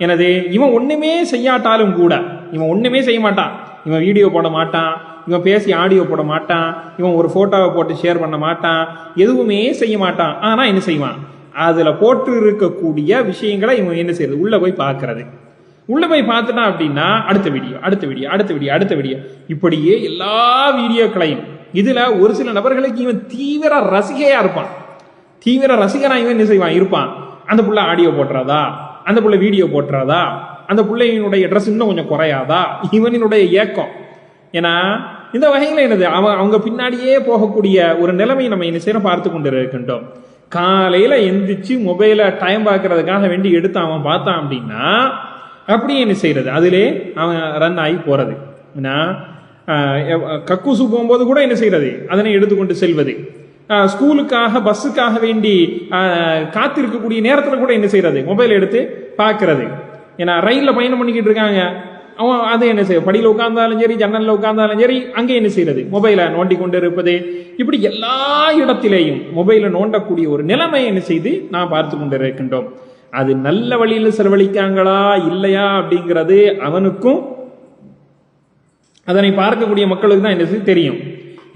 எனது இவன் ஒண்ணுமே செய்யாட்டாலும் கூட, இவன் ஒண்ணுமே செய்ய மாட்டான், இவன் வீடியோ போட மாட்டான், இவன் பேசி ஆடியோ போட மாட்டான், இவன் ஒரு போட்டோவை போட்டு ஷேர் பண்ண மாட்டான், எதுவுமே செய்ய மாட்டான். ஆனா என்ன செய்வான், அதுல போட்டு இருக்கக்கூடிய விஷயங்களை இவன் என்ன செய்யறது, உள்ள போய் பார்க்கறது. உள்ள போய் பார்த்துட்டான் அப்படின்னா அடுத்த வீடியோ இப்படியே எல்லா வீடியோக்களையும். இதுல ஒரு சில நபர்களுக்கு இவன் தீவிர ரசிகையா இருப்பான், தீவிர ரசிகனா இவன் என்ன செய்வான் இருப்பான். அந்த புள்ள ஆடியோ போட்டுறாதா, அந்த புள்ள வீடியோ போட்டுறாதா, அந்த பிள்ளையினுடைய ட்ரெஸ் இன்னும் கொஞ்சம் குறையாதா, இவனினுடைய ஏக்கம். ஏன்னா இந்த வகையில என்னது அவங்க பின்னாடியே போகக்கூடிய ஒரு நிலைமையை நம்ம என்ன செய்யணும், பார்த்து கொண்டு இருக்கின்றோம். காலையில எந்திரிச்சு மொபைல டைம் பார்க்கறதுக்காக வேண்டி எடுத்து அவன் பார்த்தான் அப்படின்னா அப்படியே என்ன செய்யறது, அதிலே அவன் ரன் ஆகி போறது. கக்கூசு போகும்போது கூட என்ன செய்யறது, அதனை எடுத்துக்கொண்டு செல்வது. ஸ்கூலுக்காக பஸ்ஸுக்காக வேண்டி காத்திருக்கக்கூடிய நேரத்தில் கூட என்ன செய்யறது, மொபைல் எடுத்து பார்க்கறது. ஏன்னா ரயில்ல பயணம் பண்ணிக்கிட்டு இருக்காங்க, அவன் அதை என்ன செய்ய, படியில் உட்கார்ந்தாலும் சரி, ஜன்னல்ல உட்கார்ந்தாலும் சரி, அங்கே என்ன செய்யறது, மொபைலை நோண்டி கொண்டு இருப்பது. இப்படி எல்லா இடத்திலேயும் மொபைலை நோண்டக்கூடிய ஒரு நிலைமை என்ன செய்து நாம் பார்த்து கொண்டு இருக்கின்றோம். அது நல்ல வழியில் செலவழிக்காங்களா இல்லையா அப்படிங்கிறது அவனுக்கும் அதனை பார்க்கக்கூடிய மக்களுக்கு தான் என்ன செய்ய தெரியும்.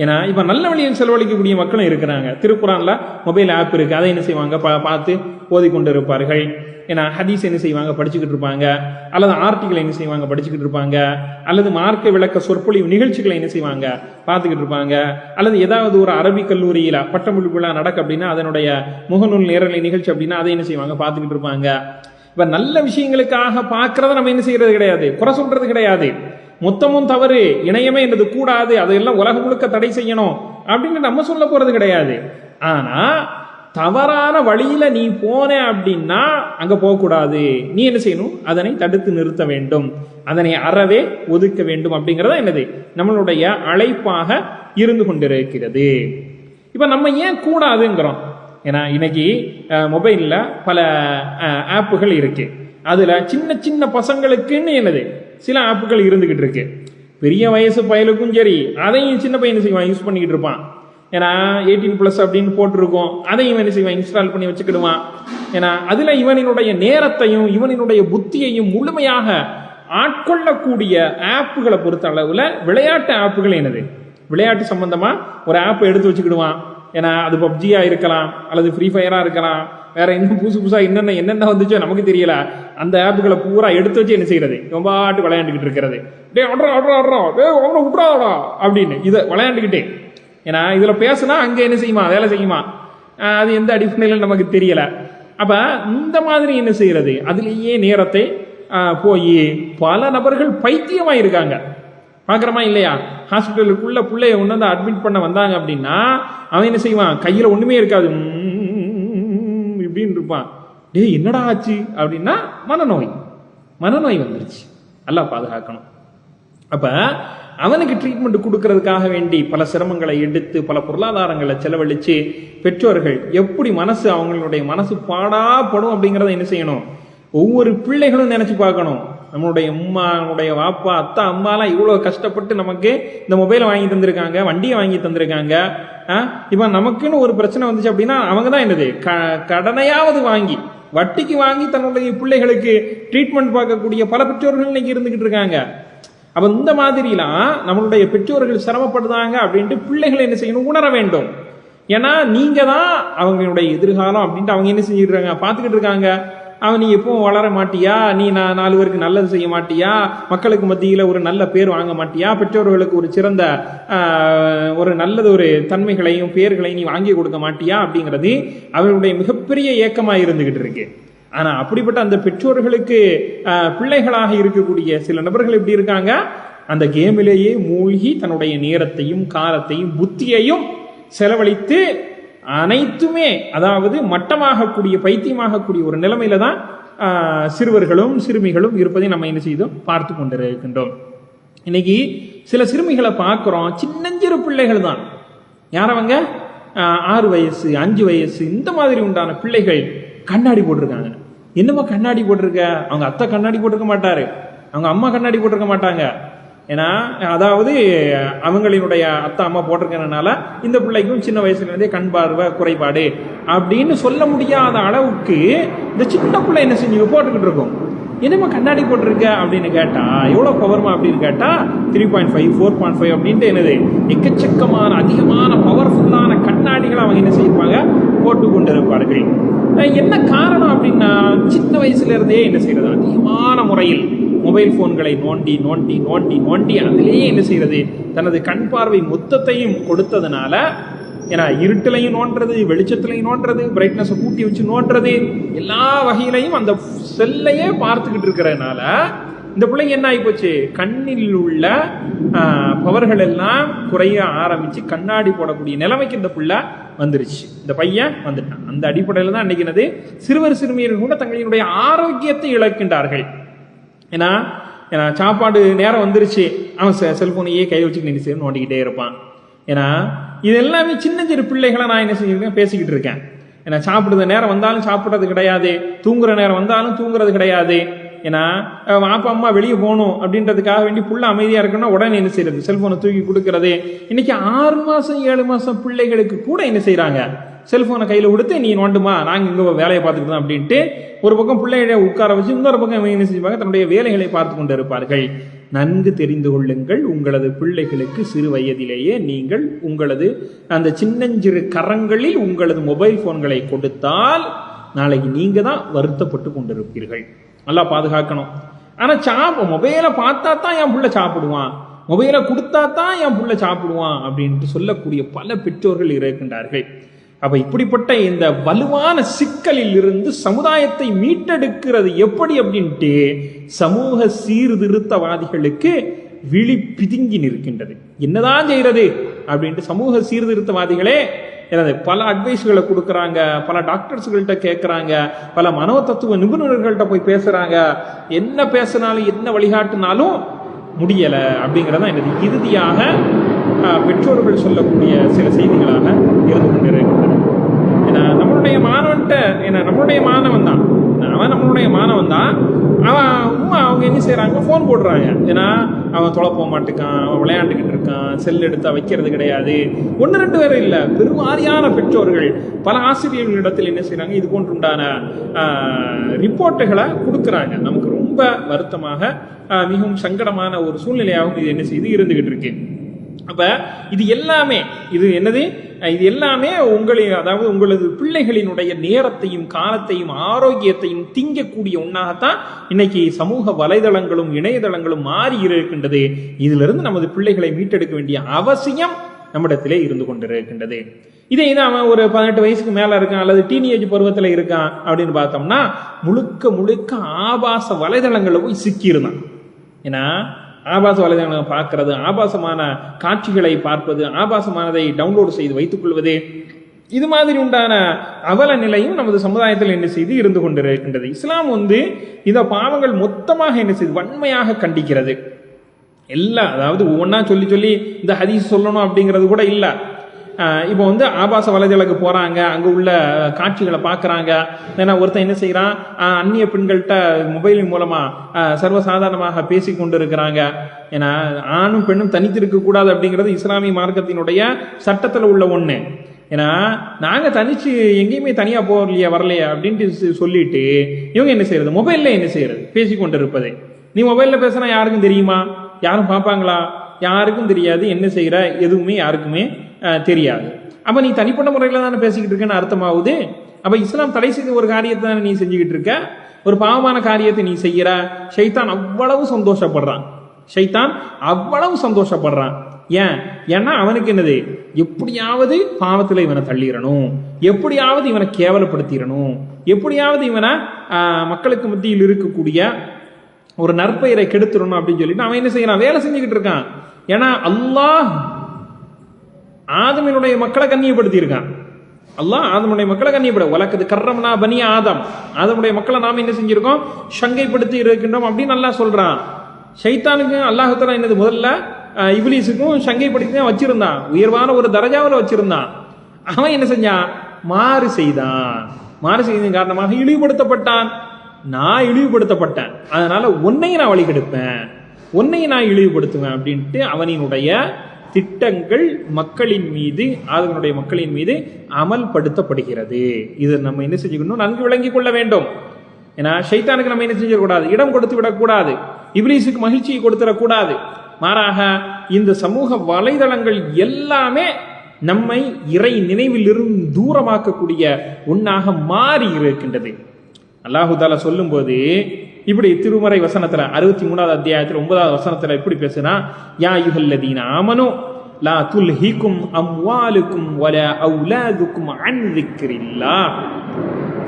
ஏன்னா இப்ப நல்ல வழியில் செலவழிக்கக்கூடிய மக்களும் இருக்கிறாங்க. திருக்குறான்ல மொபைல் ஆப் இருக்கு, அதை என்ன செய்வாங்க பார்த்து ஓதிக்கொண்டு இருப்பார்கள். ஏன்னா ஹதீஸ் என்ன செய்வாங்க படிச்சுக்கிட்டு இருப்பாங்க, அல்லது ஆர்டிகிள் என்ன செய்வாங்க படிச்சுக்கிட்டு இருப்பாங்க, அல்லது மார்க்க விளக்க சொற்பொழிவு நிகழ்ச்சிகளை என்ன செய்வாங்க பார்த்துக்கிட்டு இருப்பாங்க, அல்லது ஏதாவது ஒரு அரபிக் கல்லூரியில பட்டமளிப்பு விழா நடக்கு அப்படின்னா அதனுடைய முகநூல் நேரலை நிகழ்ச்சி அப்படின்னா அதை என்ன செய்வாங்க பார்த்துக்கிட்டு இருப்பாங்க. இப்ப நல்ல விஷயங்களுக்காக பார்க்கறத நம்ம என்ன செய்யறது கிடையாது, குறை சொல்றது கிடையாது. மொத்தமும் தவறு, இணையமே என்றது கூடாது, அதையெல்லாம் உலகம் முழுக்க தடை செய்யணும் அப்படின்னு நம்ம சொல்ல போறது கிடையாது. ஆனா தவறான வழியில நீ போன அப்படின்னா அங்க போகக்கூடாது, நீ என்ன செய்யணும், அதனை தடுத்து நிறுத்த வேண்டும், அதனை அறவே ஒதுக்க வேண்டும் அப்படிங்கறத என்னது நம்மளுடைய அழைப்பாக இருந்து கொண்டிருக்கிறது. இப்ப நம்ம ஏன் கூடாதுங்கிறோம், ஏன்னா இன்னைக்கு மொபைல்ல பல ஆப்புகள் இருக்கு, அதுல சின்ன சின்ன பசங்களுக்குன்னு என்னது சில ஆப்புகள் இருந்துகிட்டு இருக்கு. பெரிய வயசு பயலுக்கும் சரி, அதையும் சின்ன பையன் செய்வான் யூஸ் பண்ணிக்கிட்டு இருப்பான். ஏன்னா 18+ அப்படின்னு போட்டிருக்கோம், அதை இவன் என்ன செய்வான், இன்ஸ்டால் பண்ணி வச்சுக்கிடுவான். ஏன்னா அதுல இவனினுடைய நேரத்தையும் இவனினுடைய புத்தியையும் முழுமையாக ஆட்கொள்ளக்கூடிய ஆப்புகளை பொறுத்த அளவுல விளையாட்டு ஆப்புகள் என்னது, விளையாட்டு சம்பந்தமா ஒரு ஆப் எடுத்து வச்சுக்கிடுவான். ஏன்னா அது பப்ஜியா இருக்கலாம், அல்லது ஃப்ரீ ஃபயரா இருக்கலாம், வேற இன்னும் புதுசா என்னென்ன வந்துச்சோ நமக்கு தெரியல. அந்த ஆப்புகளை பூரா எடுத்து வச்சு என்ன செய்யறது, ரொம்ப பாட்டு விளையாண்டுக்கிட்டு இருக்கிறது. டே விட்றாடா அப்படின்னு இதை விளையாண்டுக்கிட்டே. ஏன்னா இதுல பேசுனா அங்க என்ன செய்யுமா, வேலை செய்யுமா, அது எந்த அடிப்படையில் நமக்கு தெரியல. அப்ப இந்த மாதிரி என்ன செய்யறது, அதுலேயே நேரத்தை போய் பல நபர்கள் பைத்தியமா இருக்காங்க. பாக்குறமா இல்லையா? ஹாஸ்பிட்டலுக்குள்ள பிள்ளைய ஒண்ணு அட்மிட் பண்ண வந்தாங்க அப்படின்னா அவன் என்ன செய்வான், கையில ஒண்ணுமே இருக்காது, இப்படின்னு இருப்பான். டே என்னடா ஆச்சு அப்படின்னா மனநோய் வந்துருச்சு. நல்லா பாதுகாக்கணும். அப்ப அவனுக்கு ட்ரீட்மெண்ட் கொடுக்கறதுக்காக வேண்டி பல சிரமங்களை எடுத்து பல பொருளாதாரங்களை செலவழிச்சு பெற்றோர்கள் எப்படி அவங்களுடைய மனசு பாடாப்படும் அப்படிங்கிறத என்ன செய்யணும், ஒவ்வொரு பிள்ளைகளும் நினைச்சு பார்க்கணும். நம்மளுடைய அம்மா, நம்மளுடைய வாப்பா, அத்தா, அம்மாலாம் இவ்வளவு கஷ்டப்பட்டு நமக்கு இந்த மொபைலை வாங்கி தந்திருக்காங்க, வண்டியை வாங்கி தந்திருக்காங்க. இப்ப நமக்குன்னு ஒரு பிரச்சனை வந்துச்சு அப்படின்னா அவங்க தான் என்னது, கடனையாவது வாங்கி வட்டிக்கு வாங்கி தன்னுடைய பிள்ளைகளுக்கு ட்ரீட்மெண்ட் பார்க்கக்கூடிய பல பெற்றோர்கள் இன்னைக்கு இருந்துகிட்டு இருக்காங்க. அப்ப இந்த மாதிரிலாம் நம்மளுடைய பெற்றோர்கள் சிரமப்படுறாங்க அப்படின்ட்டு பிள்ளைகள் என்ன செய்யணும், உணர வேண்டும். ஏன்னா நீங்க தான் அவங்களுடைய எதிர்காலம் அப்படின்ட்டு அவங்க என்ன செஞ்சிருக்காங்க, பார்த்துக்கிட்டு இருக்காங்க. அவன் நீ எப்பவும் வளர மாட்டியா, நீ 4 பேருக்கு நல்லது செய்ய மாட்டியா, மக்களுக்கு மத்தியில ஒரு நல்ல பேர் வாங்க மாட்டியா, பெற்றோர்களுக்கு ஒரு சிறந்த ஒரு நல்லது ஒரு தன்மைகளையும் பேர்களையும் நீ வாங்கி கொடுக்க மாட்டியா அப்படிங்கிறது அவர்களுடைய மிகப்பெரிய ஏக்கமா இருந்துகிட்டு இருக்கு. ஆனா அப்படிப்பட்ட அந்த பெற்றோர்களுக்கு பிள்ளைகளாக இருக்கக்கூடிய சில நபர்கள் எப்படி இருக்காங்க, அந்த கேமிலேயே மூழ்கி தன்னுடைய நேரத்தையும் காலத்தையும் புத்தியையும் செலவழித்து அனைத்துமே அதாவது மட்டமாகக்கூடிய பைத்தியமாகக்கூடிய ஒரு நிலைமையில தான் சிறுவர்களும் சிறுமிகளும் இருப்பதை நம்ம என்ன செய்தோம், பார்த்து கொண்டிருக்கின்றோம். இன்னைக்கு சில சிறுமிகளை பார்க்கிறோம், சின்னஞ்சிறு பிள்ளைகள் தான். யாரவங்க 6 வயசு 5 வயசு இந்த மாதிரி உண்டான பிள்ளைகள் கண்ணாடி போட்டிருக்காங்க. என்னமா கண்ணாடி போட்டிருக்க, அவங்க அத்தை கண்ணாடி போட்டிருக்க மாட்டாரு, அவங்க அம்மா கண்ணாடி போட்டிருக்க மாட்டாங்க. ஏன்னா அதாவது அவங்களினுடைய அத்தா அம்மா போட்டிருக்கிறதுனால இந்த பிள்ளைக்கும் சின்ன வயசுல இருந்தே கண் பார்வை குறைபாடு அப்படின்னு சொல்ல முடியாத அளவுக்கு இந்த சின்ன பிள்ளை என்ன செஞ்சு போட்டுக்கிட்டு இருக்கும். என்னமா கண்ணாடி போட்டிருக்க அப்படின்னு கேட்டா, எவ்வளவு பவர்மா அப்படின்னு கேட்டா 3.5 4.5 அப்படின்ட்டு என்னது எக்கச்சக்கமான அதிகமான பவர்ஃபுல்லான கண்ணாடிகளை அவங்க என்ன செய்வாங்க, போட்டு கொண்டிருப்பார்கள். என்ன காரணம் அப்படின்னா சின்ன வயசுல இருந்தே என்ன செய்யறது, அதிகமான முறையில் மொபைல் போன்களை நோண்டி நோண்டி நோண்டி நோண்டி அதிலேயே என்ன செய்யறது, தனது கண் பார்வை மொத்தத்தையும் கொடுத்ததுனால, ஏன்னா இருட்டிலையும் நோண்டுறது, வெளிச்சத்திலையும் நோண்டுறது, பிரைட்னஸை கூட்டி வச்சு நோண்டுறது, எல்லா வகையிலையும் அந்த செல்லையே பார்த்துக்கிட்டு இருக்கிறதுனால இந்த பிள்ளைங்க என்ன ஆகி போச்சு, கண்ணில் உள்ள பவர்கள் எல்லாம் குறைய ஆரம்பிச்சு கண்ணாடி போடக்கூடிய நிலைமைக்கு இந்த பிள்ளை வந்துருச்சு, இந்த பையன் வந்துட்டான். அந்த அடிப்படையில் தான் இன்னைக்கு என்னது, சிறுவர் சிறுமியர்கள் கூட தங்களினுடைய ஆரோக்கியத்தை இழக்கின்றார்கள். ஏன்னா சாப்பாடு நேரம் வந்துருச்சு, அவன் செல்போனையே கை வச்சுக்கிட்டு நின்று நோண்டிக்கிட்டே இருப்பான். ஏன்னா இது எல்லாமே சின்ன சிறு பிள்ளைகளை நான் என்ன செஞ்சிருக்கேன், பேசிக்கிட்டு இருக்கேன். ஏன்னா சாப்பிடுற நேரம் வந்தாலும் சாப்பிட்றது கிடையாது, தூங்குற நேரம் வந்தாலும் தூங்குறது கிடையாது. ஏன்னா அப்பா அம்மா வெளியே போகணும் அப்படின்றதுக்காக வேண்டி புள்ள அமைதியா இருக்கணும்னா உடனே என்ன செய்யறது, செல்போனை தூக்கி கொடுக்கறது. இன்னைக்கு 6 மாசம் 7 மாசம் பிள்ளைகளுக்கு கூட என்ன செய்யறாங்க, செல்போனை கையில கொடுத்து நீ நோண்டுமா, நாங்க இங்க வேலையை பார்த்துக்கிட்டோம் அப்படின்ட்டு ஒரு பக்கம் பிள்ளைகளை உட்கார வச்சு இன்னொரு பக்கம் என்ன செய்வாங்க, தன்னுடைய வேலைகளை பார்த்து கொண்டு இருப்பார்கள். நன்கு தெரிந்து கொள்ளுங்கள், உங்களது பிள்ளைகளுக்கு சிறு வயதிலேயே நீங்கள் உங்களது அந்த சின்னஞ்சிறு கரங்களில் உங்களது மொபைல் போன்களை கொடுத்தால் நாளைக்கு நீங்க தான் வருத்தப்பட்டு கொண்டிருப்பீர்கள். நல்லா பாதுகாக்கணும். ஆனா மொபைலை பார்த்தா தான் என் புள்ள சாப்பிடுவான், மொபைலை கொடுத்தா தான் என் புள்ள சாப்பிடுவான் அப்படின்ட்டு சொல்லக்கூடிய பல பெற்றோர்கள் இருக்கின்றார்கள். அப்ப இப்படிப்பட்ட இந்த வலுவான சிக்கலில் இருந்து சமுதாயத்தை மீட்டெடுக்கிறது எப்படி அப்படின்ட்டு சமூக சீர்திருத்தவாதிகளுக்கு விழி பிதுங்கி நிற்கின்றது. என்னதான் செய்யறது அப்படின்ட்டு சமூக சீர்திருத்தவாதிகளே பல அட்வைஸ்களை கொடுக்கறாங்க, பல டாக்டர்ஸ்கள்கிட்ட கேட்கறாங்க, பல மனோ தத்துவ நிபுணர்கள்ட்ட போய் பேசுறாங்க. என்ன பேசினாலும் என்ன வழிகாட்டினாலும் முடியல அப்படிங்கிறதா எனது இறுதியாக பெற்றோர்கள் சொல்லக்கூடிய சில செய்திகளாக இருந்து கொண்டிருக்கின்றன. ஏன்னா நம்மளுடைய மாணவன்ட்ட, ஏன்னா நம்மளுடைய மாணவன் தான் அவன், நம்மளுடைய மாணவன் தான் அவன், சும்மா அவங்க என்ன செய்யறாங்க, ஃபோன் போடுறாங்க. ஏன்னா அவன் தொலை போக மாட்டேக்கான், அவன் விளையாண்டுக்கிட்டு இருக்கான், செல் எடுத்தா வைக்கிறது கிடையாது. 1-2 பேர் இல்லை, பெருவாரியான பெற்றோர்கள் பல ஆசிரியர்களிடத்தில் என்ன செய்யறாங்க, இது போன்றுண்டான ரிப்போர்ட்டுகளை கொடுக்குறாங்க. நமக்கு ரொம்ப வருத்தமாக மிகவும் சங்கடமான ஒரு சூழ்நிலையாகவும் இது என்ன செய்து இருந்துகிட்டு இருக்கு. அப்ப இது எல்லாமே இது என்னது, இது எல்லாமே அதாவது உங்களது பிள்ளைகளினுடைய நேரத்தையும் காலத்தையும் ஆரோக்கியத்தையும் திங்கக்கூடிய ஒன்றாகத்தான் இன்னைக்கு சமூக வலைதளங்களும் இணையதளங்களும் மாறி இருக்கின்றது. இதிலிருந்து நமது பிள்ளைகளை மீட்டெடுக்க வேண்டிய அவசியம் நம்மிடத்திலே இருந்து கொண்டிருக்கின்றது. இதே அவன் ஒரு 18 வயசுக்கு மேல இருக்கான் அல்லது டீனேஜ் பருவத்துல இருக்கான் அப்படின்னு பார்த்தோம்னா முழுக்க முழுக்க ஆபாச வலைதளங்களை போய் சிக்கியிருந்தான். ஏன்னா ஆபாச வலைதளங்களை பார்க்கறது, ஆபாசமான காட்சிகளை பார்ப்பது, ஆபாசமானதை டவுன்லோடு செய்து வைத்துக் கொள்வது, இது மாதிரி உண்டான அவல நிலையும் நமது சமுதாயத்தில் என்ன செய்து இருந்து கொண்டிருக்கின்றது. இஸ்லாம் இந்த பாவங்கள் மொத்தமாக என்ன செய்து வன்மையாக கண்டிக்கிறது. அதாவது ஒவ்வொன்றா சொல்லி சொல்லி இந்த ஹதீஸ் சொல்லணும் அப்படிங்கிறது கூட இல்லை. இப்போ ஆபாச வலைதளக்கு போறாங்க, அங்க உள்ள காட்சிகளை பார்க்கறாங்க. ஏன்னா ஒருத்தன் என்ன செய்யறான், அந்நிய பெண்கள்கிட்ட மொபைலின் மூலமா சர்வசாதாரணமாக பேசி கொண்டு இருக்கிறாங்க. ஏன்னா ஆணும் பெண்ணும் தனித்து இருக்க கூடாது அப்படிங்கிறது இஸ்லாமிய மார்க்கத்தினுடைய சட்டத்துல உள்ள ஒண்ணு. ஏன்னா நாங்க தனிச்சு எங்கேயுமே தனியா போகலையா வரலையா அப்படின்ட்டு சொல்லிட்டு இவங்க என்ன செய்யறது, மொபைல்ல என்ன செய்யறது, பேசி கொண்டு இருப்பது. நீ மொபைல்ல பேசுனா யாருக்கும் தெரியுமா, யாரும் பார்ப்பாங்களா, யாருக்கும் தெரியாது. என்ன செய்யற எதுவுமே யாருக்குமே தெரியாது. அப்ப நீ தனிப்பட்ட முறையில தானே பேசிக்கிட்டு இருக்கன்னு அர்த்தமாகுது. அப்ப இஸ்லாம் தடை செய்த ஒரு காரியத்தை தானே நீ செஞ்சுக்கிட்டு இருக்க, ஒரு பாவமான காரியத்தை நீ செய்யற. ஷைத்தான் அவ்வளவு சந்தோஷப்படுறான். ஏன்னா அவனுக்கு என்னது, எப்படியாவது பாவத்துல இவனை தள்ளிடணும், எப்படியாவது இவனை கேவலப்படுத்திடணும், எப்படியாவது இவனை மக்களுக்கு மத்தியில் இருக்கக்கூடிய ஒரு நற்பெயரை கெடுத்துடணும் அப்படின்னு சொல்லிட்டு அவன் என்ன செய்யறான், வேலை செஞ்சுக்கிட்டு இருக்கான். ஏன்னா அல்லாஹ் ஆதமினுடைய மக்களை கண்ணியப்படுத்தி இருக்கான். அல்லாஹ் ஆதமுடைய மக்களை வலக்கது கர்ரம்னா பனி ஆதமுடைய மக்களை நாம என்ன செஞ்சிருக்கோம், சங்கைப்படுத்தி இருக்கின்றோம் அப்படின்னு அல்லாஹ் சொல்றான். ஷைத்தானுக்கு அல்லாஹ் தஆலா என்னது, முதல்ல இப்லீஸுக்கும் சங்கைப்படுத்தி தான் வச்சிருந்தான், உயர்வான ஒரு தரஜாவில் வச்சிருந்தான். அவன் என்ன செஞ்சான், மாறு செய்ததன் காரணமாக இழிவுபடுத்தப்பட்டான். நான் இழிவுபடுத்தப்பட்டேன், அதனால உன்னையும் நான் வழி கெடுப்பேன், உன்னையும் நான் இழிவுபடுத்துவேன் அப்படின்ட்டு அவனினுடைய திட்டங்கள் ஆதவனுடைய மக்களின் மீது அமல்படுத்தப்படுகிறது. இது நம்ம என்ன செஞ்சுக்கணும், நன்கு விளங்கிக் கொள்ள வேண்டும். ஏன்னா ஷைத்தானுக்கு நம்ம என்ன செஞ்சிடக்கூடாது, இடம் கொடுத்து விடக்கூடாது, இப்லீஸுக்கு மகிழ்ச்சியை கொடுத்துடக்கூடாது. மாறாக இந்த சமூக வலைதளங்கள் எல்லாமே நம்மை இறை நினைவில் இருந்து தூரமாக்கக்கூடிய ஒன்னாக மாறி இருக்கின்றது. அல்லாஹு தஆலா சொல்லும் போது இப்படி திருமறை வசனத்துல 63வது அத்தியாயத்தில் 9வது வசனத்துல எப்படி பேசுனா, யா அய்யுஹல்லதீன ஆமனு லா துல்ஹிகும் அம்வாலுக்கும் வலா அவுலாதுக்கும் அன் திக்ரில்லாஹ்.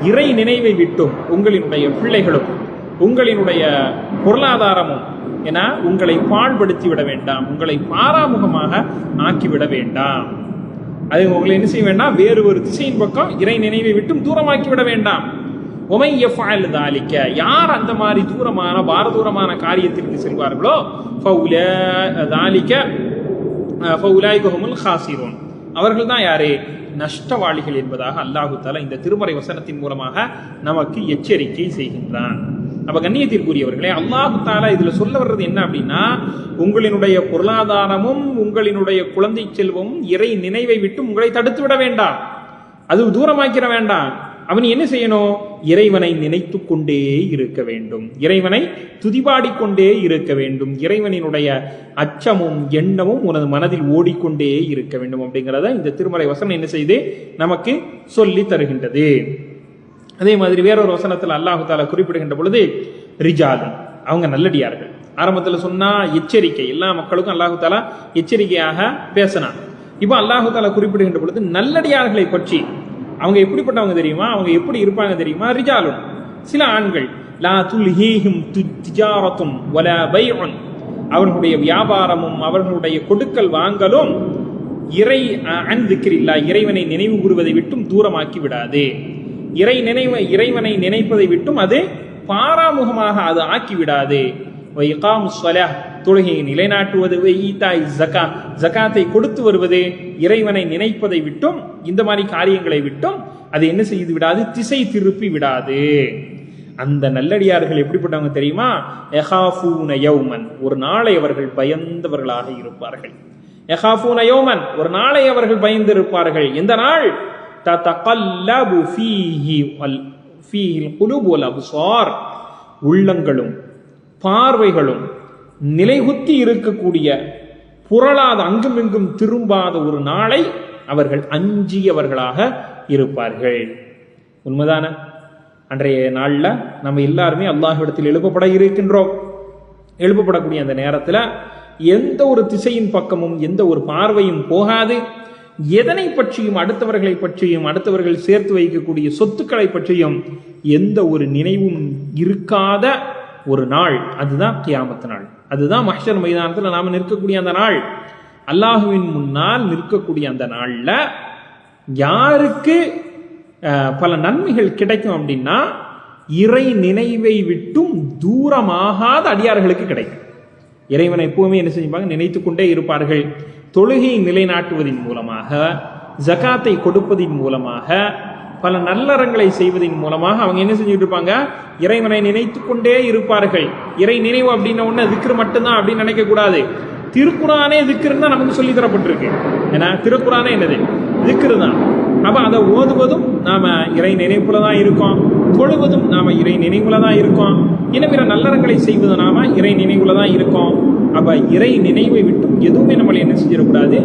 இறை நினைவை விட்டும் உங்களினுடைய பிள்ளைகளும் உங்களினுடைய பொருளாதாரமும் என உங்களை பாழ்படுத்தி விட வேண்டாம், உங்களை பாராமுகமாக ஆக்கிவிட வேண்டாம். அது உங்களை என்ன செய்ய வேண்டாம், வேறு ஒரு திசையின் பக்கம் இறை நினைவை விட்டும் தூரமாக்கி விட வேண்டாம். யார் அந்த மாதிரி பாரதூரமான காரியத்திற்கு செல்வார்களோ அவர்கள் தான் யாரு, நஷ்டவாளிகள் என்பதாக அல்லாஹு தஆலா இந்த திருமறை வசனத்தின் மூலமாக நமக்கு எச்சரிக்கை செய்கின்றான். அப்ப கண்ணியத்திற்குரியவர்களே, அல்லாஹு தஆலா இதுல சொல்ல வர்றது என்ன அப்படின்னா, உங்களினுடைய பொருளாதாரமும் உங்களினுடைய குழந்தை செல்வமும் இறை நினைவை விட்டு உங்களை தடுத்து விட வேண்டாம், அது தூரமாக்கிற வேண்டாம். அவன் என்ன செய்யணும், இறைவனை நினைத்து கொண்டே இருக்க வேண்டும், இறைவனை துதிபாடிக்கொண்டே இருக்க வேண்டும், இறைவனினுடைய அச்சமும் எண்ணமும் உனது மனதில் ஓடிக்கொண்டே இருக்க வேண்டும் அப்படிங்கிறத இந்த திருமறை வசனம் என்ன செய்து நமக்கு சொல்லி தருகின்றது. அதே மாதிரி வேறொரு வசனத்தில் அல்லாஹு தஆலா குறிப்பிடுகின்ற பொழுது ரிஜால், அவங்க நல்லடியார்கள். ஆரம்பத்தில் சொன்னா எச்சரிக்கை, எல்லா மக்களுக்கும் அல்லாஹு தஆலா எச்சரிக்கையாக பேசினான். இப்போ அல்லாஹு தஆலா குறிப்பிடுகின்ற பொழுது நல்லடியார்களை பற்றி, அவங்க எப்படிப்பட்டவங்க தெரியுமா, அவங்க எப்படி இருப்பாங்க தெரியுமா, ரிஜாலுன், சில ஆண்கள், லா துல்ஹீஹிம் திஜாரத்துன் வலா பைஉன், அவர்களுடைய வியாபாரமும் அவர்களுடைய கொடுக்கல் வாங்கலும் அன் திக்ரில்லாஹ், இறைவனை நினைவு கூறுவதை விட்டும் தூரமாக்கி விடாது, இறைவனை நினைப்பதை விட்டும் அது பாராமுகமாக அது ஆக்கிவிடாது. தொழுகையை நிலைநாட்டுவது, ஜகாத்தை கொடுத்து வருவது, இறைவனை நினைப்பதை விட்டும் இந்த மாதிரி காரியங்களை விட்டும் அது என்ன செய்து விடாது, திசை திருப்பி விடாது. அந்த நல்லடியார்கள் எப்படிப்பட்டவங்க தெரியுமா? யஹாஃபூன யௌமன், ஒரு நாளை அவர்கள் பயந்தவர்களாக இருப்பார்கள். யஹாஃபூன யௌமன், ஒரு நாளை அவர்கள் பயந்து இருப்பார்கள். எந்த நாள்? ததகல்லபு ஃபீஹில் குலூபு வல் அப்சார், உள்ளங்களும் பார்வைகளும் நிலைகுத்தி இருக்கக்கூடிய, புரளாத, அங்குமிங்கும் திரும்பாத ஒரு நாளை அவர்கள் அஞ்சியவர்களாக இருப்பார்கள். உண்மைதான? அன்றைய நாள்ல நம்ம எல்லாருமே அல்லாஹ்விடத்தில் எழுப்பப்பட இருக்கின்றோம். எழுப்பப்படக்கூடிய அந்த நேரத்தில் எந்த ஒரு திசையின் பக்கமும் எந்த ஒரு பார்வையும் போகாது. எதனை பற்றியும், அடுத்தவர்களை பற்றியும், அடுத்தவர்கள் சேர்த்து வைக்கக்கூடிய சொத்துக்களை பற்றியும் எந்த ஒரு நினைவும் இருக்காத ஒரு நாள், அதுதான் கியாமத் நாள். அதுதான் மஹ்ஷர் மைதானத்தில் நாம நிற்கக்கூடிய அந்த நாள். அல்லாஹுவின் முன்னால் நிற்கக்கூடிய அந்த நாள்ல யாருக்கு பல நன்மைகள் கிடைக்கும் அப்படின்னா, இறை நினைவை விட்டும் தூரமாகாத அடியார்களுக்கு கிடைக்கும். இறைவனை எப்பவுமே என்ன செஞ்சுப்பாங்க? நினைத்து கொண்டே இருப்பார்கள். தொழுகையை நிலைநாட்டுவதன் மூலமாக, ஜகாத்தை கொடுப்பதின் மூலமாக, பல நல்லறங்களை செய்வதன் மூலமாக அவங்க என்ன செஞ்சுட்டு இருப்பாங்க? இறைவனை நினைத்து கொண்டே இருப்பார்கள். இறை நினைவு அப்படின்ன ஒண்ணு திக்ரு மட்டும்தான் அப்படின்னு நினைக்க கூடாது. திருக்குரானே திக்ருன்னு தான் நமக்கு சொல்லி தரப்பட்டிருக்கு. ஏன்னா திருக்குரானே என்னது? திக்ரு தான். அப்ப அதை ஓதுவதும் நாம இறை நினைவுல தான் இருக்கோம், தொழுவதும் நாம இறை நினைவுல தான் இருக்கோம், பிற நல்லறங்களை செய்வது நாம இறை நினைவுல தான் இருக்கோம். அப்ப இறை நினைவை விட்டு எதுவுமே நம்மளை என்ன செஞ்சிடக்கூடாது?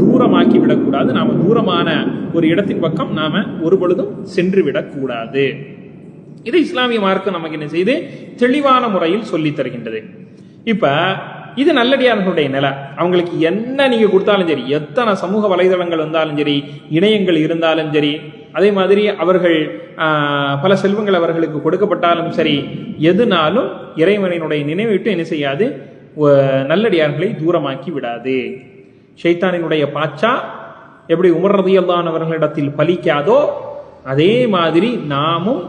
தூரமாக்கி விடக்கூடாது. நாம தூரமான ஒரு இடத்தின் பக்கம் நாம ஒரு பொழுதும் சென்று விடக்கூடாது. இது இஸ்லாமிய மார்க்கம் நமக்கு என்ன செய்து தெளிவான முறையில் சொல்லி தருகின்றது. இப்ப இது நல்லடியார்களுடைய நிலை. அவங்களுக்கு என்ன நீங்க கொடுத்தாலும் சரி, எத்தனை சமூக வலைதளங்கள் வந்தாலும் சரி, இணையங்கள் இருந்தாலும் சரி, அதே மாதிரி அவர்கள் பல செல்வங்கள் அவர்களுக்கு கொடுக்கப்பட்டாலும் சரி, எதுனாலும் இறைவனினுடைய நினைவை விட்டு என்ன செய்யாது? நல்லடியார்களை தூரமாக்கி விடாது. ஷைத்தானினுடைய பாச்சா எப்படி உமர் ரலியல்லாஹு அன்ஹு அவர்களிடத்தில் பலிக்காதோ, அதே மாதிரி நாமும்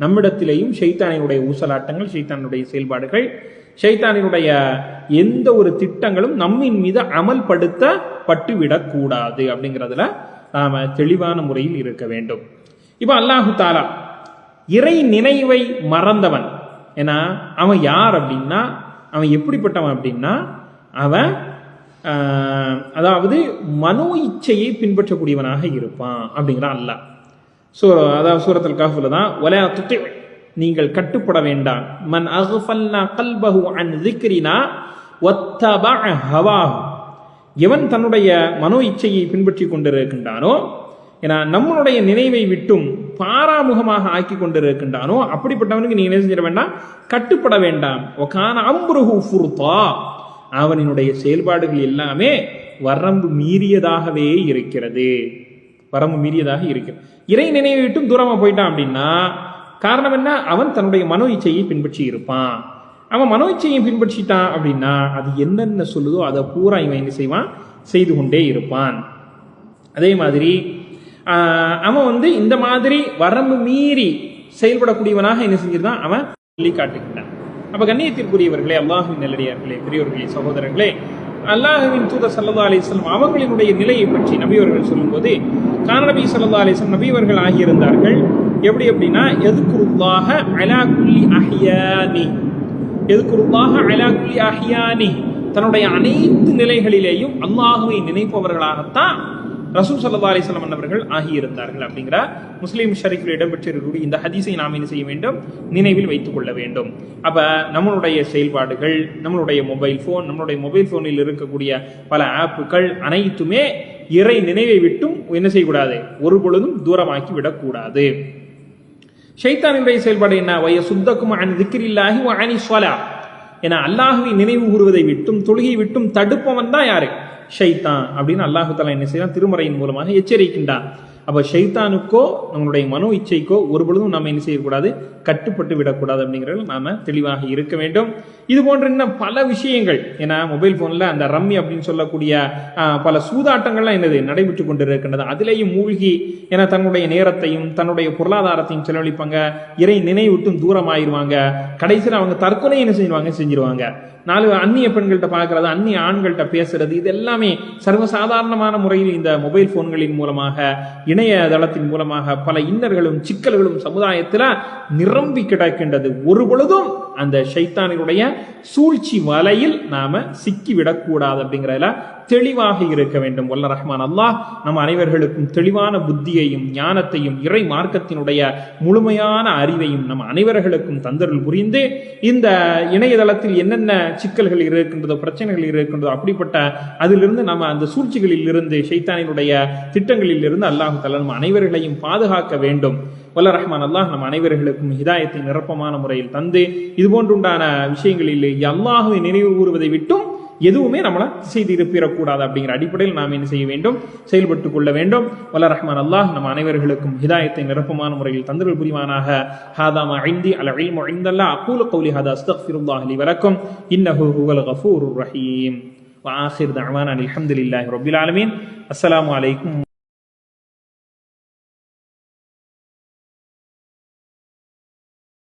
நம்மிடத்திலேயும் ஷைத்தானினுடைய ஊசலாட்டங்கள், ஷைத்தானுடைய செயல்பாடுகள், ஷைத்தானினுடைய எந்த ஒரு திட்டங்களும் நம்மின் மீது அமல்படுத்தப்பட்டு விடக்கூடாது. அப்படிங்கிறதுல நாம தெளிவான முறையில் இருக்க வேண்டும். இப்ப அல்லாஹு தாலா இறை நினைவை மறந்தவன், ஏன்னா அவன் யார் அப்படின்னா, அவன் எப்படிப்பட்டவன் அப்படின்னா, அவன் அதாவது மனோ இச்சையை பின்பற்றக்கூடியவனாக இருப்பான் அப்படிங்கிறான் அல்லாஹ். அதாவது சூரத்துல் கஹ்ஃப்ல தான், வலா துதி, நீங்கள் கட்டுப்பட வேண்டாம், மன் அக்ஃபல்னா கல்பஹு அன் ذிக்ரினா வத்தபஅ ஹவாஹு, எவன் தன்னுடைய மனோ இச்சையை பின்பற்றி கொண்டிருக்கின்றானோ, ஏன்னா நம்மளுடைய நினைவை விட்டும் பாராமுகமாக ஆக்கி கொண்டிருக்கின்றானோ, அப்படிப்பட்டவனுக்கு நீங்க என்ன செஞ்சிட வேண்டாம்? கட்டுப்பட வேண்டாம். வகான அம்ருஹு ஃபுர்தா, அவனினுடைய செயல்பாடுகள் எல்லாமே வரம்பு மீறியதாகவே இருக்கிறது. வரம்பு மீறியதாக இருக்கிறது. இறை நினைவை விட்டும் தூரமா போயிட்டான் அப்படின்னா காரணம் என்ன? அவன் தன்னுடைய மனோ இச்சையை பின்பற்றி இருப்பான். அவன் மனோ இச்சையை பின்பற்றிட்டான் அப்படின்னா அது என்னென்ன சொல்லுதோ அதை பூரா இவன் என்ன செய்வான்? செய்து கொண்டே இருப்பான். அதே மாதிரி அவன் இந்த மாதிரி வரம்பு மீறி செயல்படக்கூடியவனாக என்ன செஞ்சிருந்தான்? அவன் சொல்லி காட்டுகின்றான். அப்ப கண்ணியத்திற்குரியவர்களே, அல்லாஹ்வின் நல்லடியார்களே, பெரியவர்களே, சகோதரர்களே, அல்லாஹ்வின் தூதர் ஸல்லல்லாஹு அலைஹி வஸல்லம் அவர்களினுடைய நிலையை பற்றி நபியவர்கள் சொல்லும்போது, கான நபி ஸல்லல்லாஹு அலைஹி வஸல்லம் நபியவர்கள் ஆகியிருந்தார்கள். எப்படி அப்படின்னா, யذ்குருல்லாஹ அலா குல்லி அஹ்யானி, யذ்குருல்லாஹ அலா குல்லி அஹ்யானி, தன்னுடைய அனைத்து நிலைகளிலேயும் அல்லாஹ்வை நினைப்பவர்களாகத்தான் ரசூல் ஸல்லல்லாஹு அலைஹி வஸல்லம் அவர்கள் ஆகியிருந்தார்கள். அப்படிங்கிற முஸ்லிம் ஷரீஃபில் இடம்பெற்றிருக்கக்கூடிய இந்த ஹதீஸை நாம் என்ன செய்ய வேண்டும்? நினைவில் வைத்துக் கொள்ள வேண்டும். அப்ப நம்மளுடைய செயல்பாடுகள், நம்மளுடைய மொபைல் போனில் இருக்கக்கூடிய பல ஆப்புகள் அனைத்துமே இறை நினைவை விட்டும் என்ன செய்யக்கூடாது? ஒரு பொழுதும் தூரமாக்கி விடக்கூடாது. ஷைத்தானினுடைய செயல்பாடு என்ன? வயசுத்தக்கும் அன் ذிக்ரில்லாஹி வ அனி ஸலாத், ஏன்னா அல்லாஹ்வை நினைவு கூறுவதை விட்டும் தொழுகை விட்டும் தடுப்பவன் தான் யாரு? ஷைத்தான் அப்படின்னு அல்லாஹு தஆலா என்ன செய்யறான்? திருமறையின் மூலமாக எச்சரிக்கின்றான். அப்ப ஷைத்தானுக்கோ நம்மளுடைய மனோ இச்சைக்கோ ஒரு பொழுதும் நாம என்ன செய்யக்கூடாது? கட்டுப்பட்டு விடக்கூடாது. அப்படிங்கிறத நாம தெளிவாக இருக்க வேண்டும். இது போன்ற இன்னும் பல விஷயங்கள், ஏன்னா மொபைல் போன்ல அந்த ரம்மி அப்படின்னு சொல்லக்கூடிய பல சூதாட்டங்கள்லாம் என்னது நடைபெற்று கொண்டிருக்கின்றது. அதிலேயும் மூழ்கி ஏன்னா தன்னுடைய நேரத்தையும் தன்னுடைய பொருளாதாரத்தையும் செலவழிப்பாங்க, இறை நினைவிட்டும் தூரமாயிருவாங்க. கடைசியில் அவங்க தற்கொலை என்ன செஞ்சிருவாங்க. 4 அந்நிய பெண்கள்கிட்ட பார்க்கறது, அந்நிய ஆண்கள்கிட்ட பேசுறது, இது எல்லாமே சர்வசாதாரணமான முறையில் இந்த மொபைல் போன்களின் மூலமாக, இணையதளத்தின் மூலமாக பல இன்னர்களும் சிக்கல்களும் சமுதாயத்தில் நிரம்பி கிடக்கின்றது. ஒரு பொழுதும் அந்த ஷைத்தானினுடைய சூழ்ச்சி வலையில் நாம சிக்கிவிடக்கூடாது அப்படிங்கிறதுல தெளிவாக இருக்க வேண்டும். வல்ல ரஹ்மான் அல்லாஹ் நம் அனைவர்களுக்கும் தெளிவான புத்தியையும் ஞானத்தையும் இறை மார்க்கத்தினுடைய முழுமையான அறிவையும் நம் அனைவர்களுக்கும் தந்தருள் புரிந்து, இந்த இணையதளத்தில் என்னென்ன சிக்கல்கள் இருக்கின்றதோ, பிரச்சனைகள் இருக்கின்றதோ, அப்படிப்பட்ட அதிலிருந்து நம்ம அந்த சூழ்ச்சிகளில் இருந்து, ஷைத்தானினுடைய திட்டங்களில் இருந்து அல்லாஹ் தஆலா நம் அனைவர்களையும் பாதுகாக்க வேண்டும். வல்ல ரஹ்மான் அல்லாஹ் நம் அனைவர்களுக்கும் ஹிதாயத்தை நிரப்பமான முறையில் தந்து, இது போன்றுண்டான விஷயங்களில் அல்லாஹ்வை நினைவு கூறுவதை விட்டும் எதுவுமே நம்மளை செய்து இருப்பிடக்கூடாது அப்படிங்கிற அடிப்படையில் நாம் என்ன செய்ய வேண்டும், செயல்பட்டுக் கொள்ள வேண்டும். வல்ல ரஹ்மான் அல்லாஹ் நம் அனைவர்களுக்கும் ஹிதாயத்தை நிரப்பமான முறையில் தந்தருள் புரிவானாக. ஹாதா மா இன்தி அல் இல்மு இன்தல்லாஹ் அகூலு கௌலி ஹாதா அஸ்தக்ஃபிருல்லாஹ் லி வ லக்கும் இன்னஹு ஹுவல் கஃபூருர் ரஹீம். வ ஆகிர் தஅவானா அல்ஹம்துலில்லாஹி ரப்பில் ஆலமீன். அஸ்ஸலாமு அலைக்கும்.